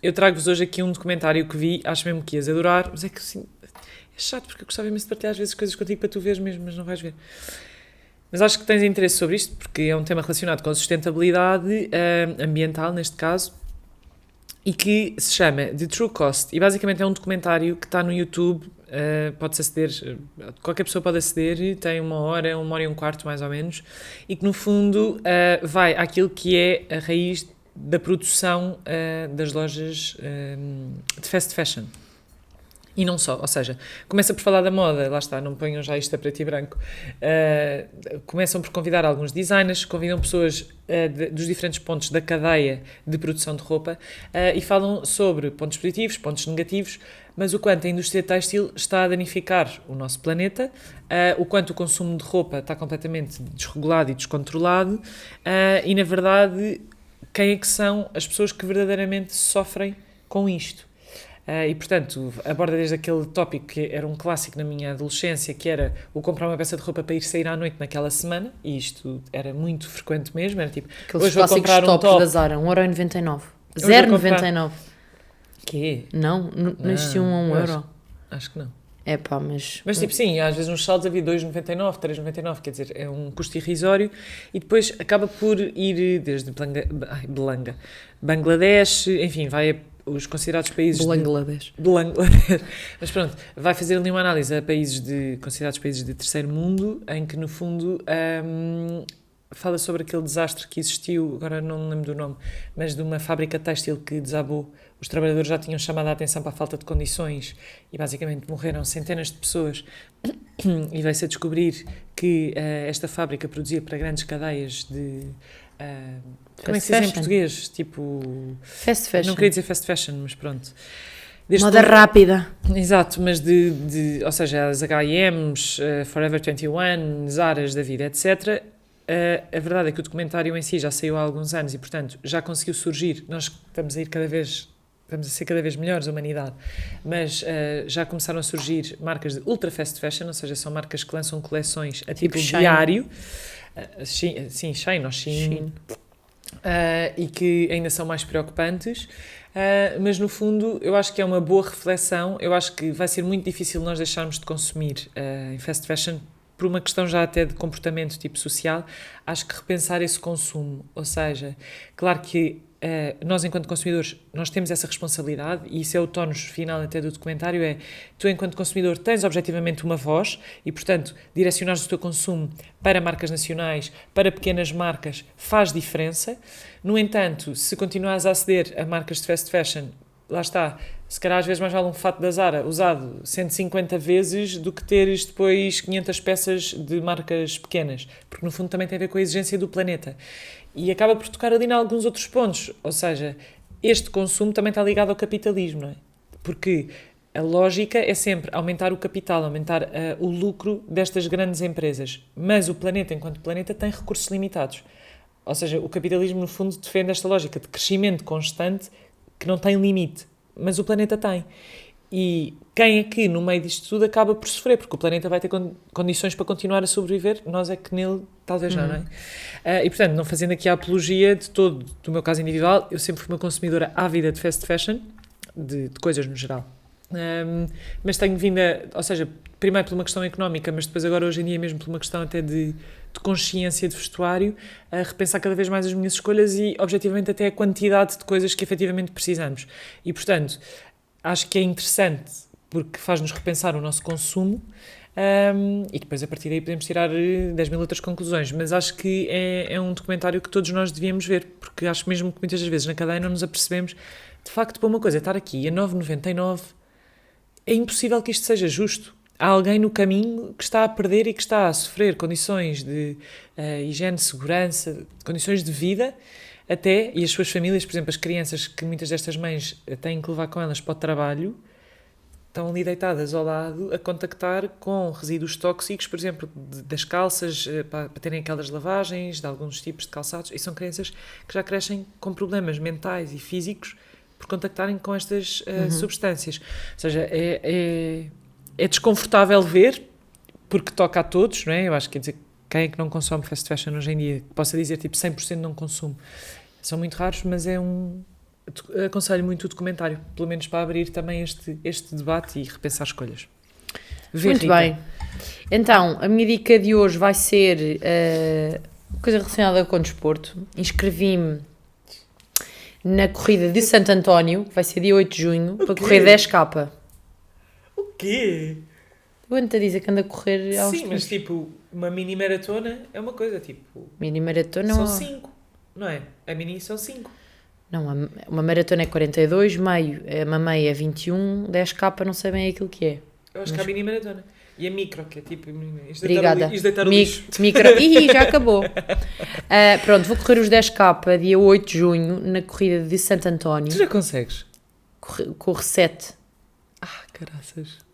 eu trago-vos hoje aqui um documentário que vi, acho mesmo que ias adorar, mas é que assim, é chato porque eu gostava mesmo de partilhar às vezes coisas contigo para tu veres mesmo, mas não vais ver. Mas acho que tens interesse sobre isto, porque é um tema relacionado com a sustentabilidade ambiental, neste caso, e que se chama The True Cost, e basicamente é um documentário que está no YouTube, pode-se aceder, qualquer pessoa pode aceder, tem 1 hora e um quarto mais ou menos, e que no fundo vai àquilo que é a raiz da produção das lojas de fast fashion. E não só, ou seja, começa por falar da moda, lá está, não ponham já isto a preto e branco, começam por convidar alguns designers, convidam pessoas dos diferentes pontos da cadeia de produção de roupa e falam sobre pontos positivos, pontos negativos, mas o quanto a indústria têxtil está a danificar o nosso planeta, o quanto o consumo de roupa está completamente desregulado e descontrolado e, na verdade, quem é que são as pessoas que verdadeiramente sofrem com isto. E, portanto, aborda desde aquele tópico que era um clássico na minha adolescência, que era o comprar uma peça de roupa para ir sair à noite naquela semana, e isto era muito frequente mesmo, era tipo, aqueles hoje vou comprar um tops top. da Zara, 1,99€. 0,99€. Quê? Não existia um a 1 euro. Acho que não. É pá, mas... Mas tipo, sim, às vezes nos saldos havia 2,99, 3,99, quer dizer, é um custo irrisório e depois acaba por ir desde Bangladesh, enfim, vai os considerados países Bangladesh. Mas pronto, vai fazer ali uma análise a países considerados países de terceiro mundo, em que no fundo fala sobre aquele desastre que existiu, agora não me lembro do nome, mas de uma fábrica têxtil que desabou. Os trabalhadores já tinham chamado a atenção para a falta de condições e basicamente morreram centenas de pessoas e vai-se a descobrir que esta fábrica produzia para grandes cadeias de... como é que se diz em português? Tipo... Fast fashion. Não queria dizer fast fashion, mas pronto. Moda rápida. Exato, mas ou seja, as H&M's, Forever 21, Zaras da vida, etc. A verdade é que o documentário em si já saiu há alguns anos e, portanto, já conseguiu surgir. Nós estamos a ser cada vez melhores, a humanidade, mas já começaram a surgir marcas de ultra fast fashion, ou seja, são marcas que lançam coleções a tipo diário. Sim, Shein ou Shein. E que ainda são mais preocupantes, mas no fundo eu acho que é uma boa reflexão. Eu acho que vai ser muito difícil nós deixarmos de consumir em fast fashion por uma questão já até de comportamento tipo social. Acho que repensar esse consumo, ou seja, claro que nós enquanto consumidores nós temos essa responsabilidade e isso é o tónus final até do documentário, é tu enquanto consumidor tens objetivamente uma voz e portanto direcionares o teu consumo para marcas nacionais, para pequenas marcas faz diferença. No entanto, se continuares a aceder a marcas de fast fashion, lá está, se calhar às vezes mais vale um fato da Zara usado 150 vezes do que teres depois 500 peças de marcas pequenas, porque no fundo também tem a ver com a exigência do planeta. E acaba por tocar ali em alguns outros pontos, ou seja, este consumo também está ligado ao capitalismo, não é? Porque a lógica é sempre aumentar o capital, aumentar o lucro destas grandes empresas, mas o planeta, enquanto planeta, tem recursos limitados. Ou seja, o capitalismo, no fundo, defende esta lógica de crescimento constante que não tem limite, mas o planeta tem. E quem é que, no meio disto tudo, acaba por sofrer? Porque o planeta vai ter condições para continuar a sobreviver, nós é que nele talvez já, não é? E, portanto, não fazendo aqui a apologia de todo, do meu caso individual, eu sempre fui uma consumidora ávida de fast fashion, de coisas no geral. Mas tenho vindo ou seja, primeiro por uma questão económica, mas depois agora hoje em dia mesmo por uma questão até de consciência de vestuário, a repensar cada vez mais as minhas escolhas e, objetivamente, até a quantidade de coisas que efetivamente precisamos. E, portanto, acho que é interessante porque faz-nos repensar o nosso consumo e depois a partir daí podemos tirar 10 mil outras conclusões, mas acho que é um documentário que todos nós devíamos ver, porque acho mesmo que muitas das vezes na cadeia não nos apercebemos de facto para uma coisa, estar aqui a 9,99 é impossível que isto seja justo. Há alguém no caminho que está a perder e que está a sofrer condições de higiene, segurança, condições de vida até, e as suas famílias, por exemplo, as crianças que muitas destas mães têm que levar com elas para o trabalho, estão ali deitadas ao lado a contactar com resíduos tóxicos, por exemplo, das calças, para terem aquelas lavagens, de alguns tipos de calçados, e são crianças que já crescem com problemas mentais e físicos por contactarem com estas substâncias. Ou seja, é desconfortável ver, porque toca a todos, não é? Eu acho que, quer dizer, quem é que não consome fast fashion hoje em dia? Possa dizer, tipo, 100% não consumo. São muito raros, mas aconselho muito o documentário, pelo menos para abrir também este debate e repensar escolhas. Muito Rita. Bem. Então, a minha dica de hoje vai ser coisa relacionada com desporto. Inscrevi-me na corrida de Santo António, que vai ser dia 8 de junho, para quê? correr 10k. O quê? Eu ando-te a dizer que anda a correr aos Sim, mas tipo, uma mini maratona é uma coisa, tipo, mini maratona. são 5, não é? A mini são 5. Não, uma maratona é 42, meio, uma meia é 21, 10k não sei bem aquilo que é. Eu acho que há a mini maratona. E a micro, que é tipo, Obrigada. isto deitar o lixo. Micro. Ih, já acabou. Pronto, vou correr os 10k dia 8 de junho na corrida de Santo António. Tu já consegues? Corre 7 Ah, caraças.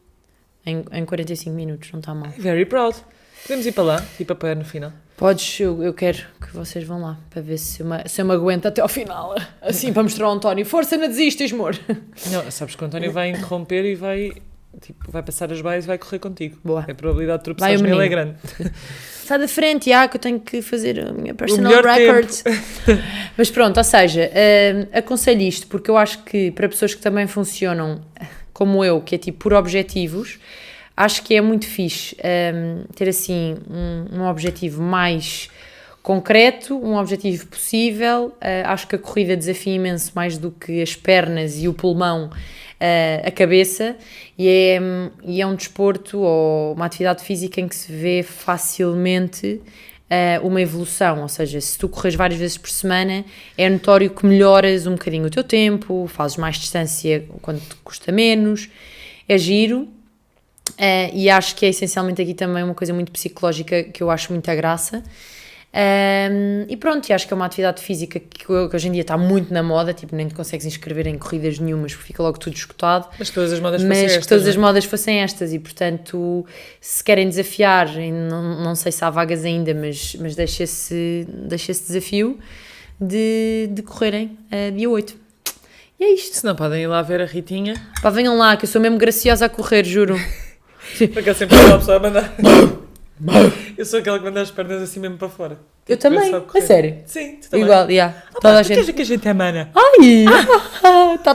em 45 minutos, não está mal. Very proud. Podemos ir para lá, tipo apoiar no final. Podes, eu quero que vocês vão lá, para ver se eu me aguento até ao final. Assim, para mostrar ao António, força, não desistas, amor. Não, sabes que o António vai interromper e vai passar as baias e vai correr contigo. Boa. A probabilidade de Vai o tropeçar nele é menino. grande. Sai da frente, que eu tenho que fazer a minha personal melhor record. Mas pronto, ou seja, aconselho isto, porque eu acho que para pessoas que também funcionam como eu, que é tipo por objetivos, acho que é muito fixe ter assim um objetivo mais concreto, um objetivo possível. Acho que a corrida desafia imenso mais do que as pernas e o pulmão, a cabeça, e é um desporto ou uma atividade física em que se vê facilmente uma evolução, ou seja, se tu corres várias vezes por semana, é notório que melhoras um bocadinho o teu tempo, fazes mais distância quando te custa menos, é giro. E acho que é essencialmente aqui também uma coisa muito psicológica que eu acho muita graça. E pronto, acho que é uma atividade física que hoje em dia está muito na moda, tipo, nem te consegues inscrever em corridas nenhumas porque fica logo tudo esgotado. Mas todas as modas Mas fossem que estas, todas não é? as modas fossem estas, e portanto, se querem desafiar, e não sei se há vagas ainda, mas deixa esse desafio de correrem dia 8. E é isto. Se não, podem ir lá ver a Ritinha. Pá, venham lá, que eu sou mesmo graciosa a correr, juro. Porque eu sempre sou a pessoa a mandar. Eu sou aquela que manda as pernas assim mesmo para fora. Eu Tipo, também, sabe a correr. sério. Sim, tu também. Igual, yeah. Ah, Toda pá, a tu queres gente. que a gente é mana? Ai! Tá,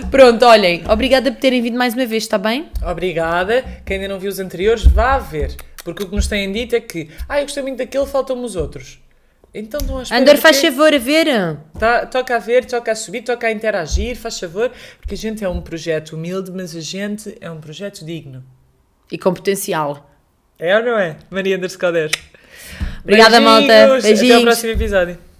Pronto, olhem, obrigada por terem vindo mais uma vez, está bem? Obrigada. Quem ainda não viu os anteriores, vá ver. Porque o que nos têm dito é que eu gostei muito daquele, faltam-me os outros. Então estão à espera Andor, de faz quê? favor a ver. Toca a ver, toca a subir, toca a interagir, faz favor. Porque a gente é um projeto humilde, mas a gente é um projeto digno. E com potencial. É ou não é? Maria _10. Obrigada, malta. Beijinhos. Até ao Beijinhos. próximo episódio.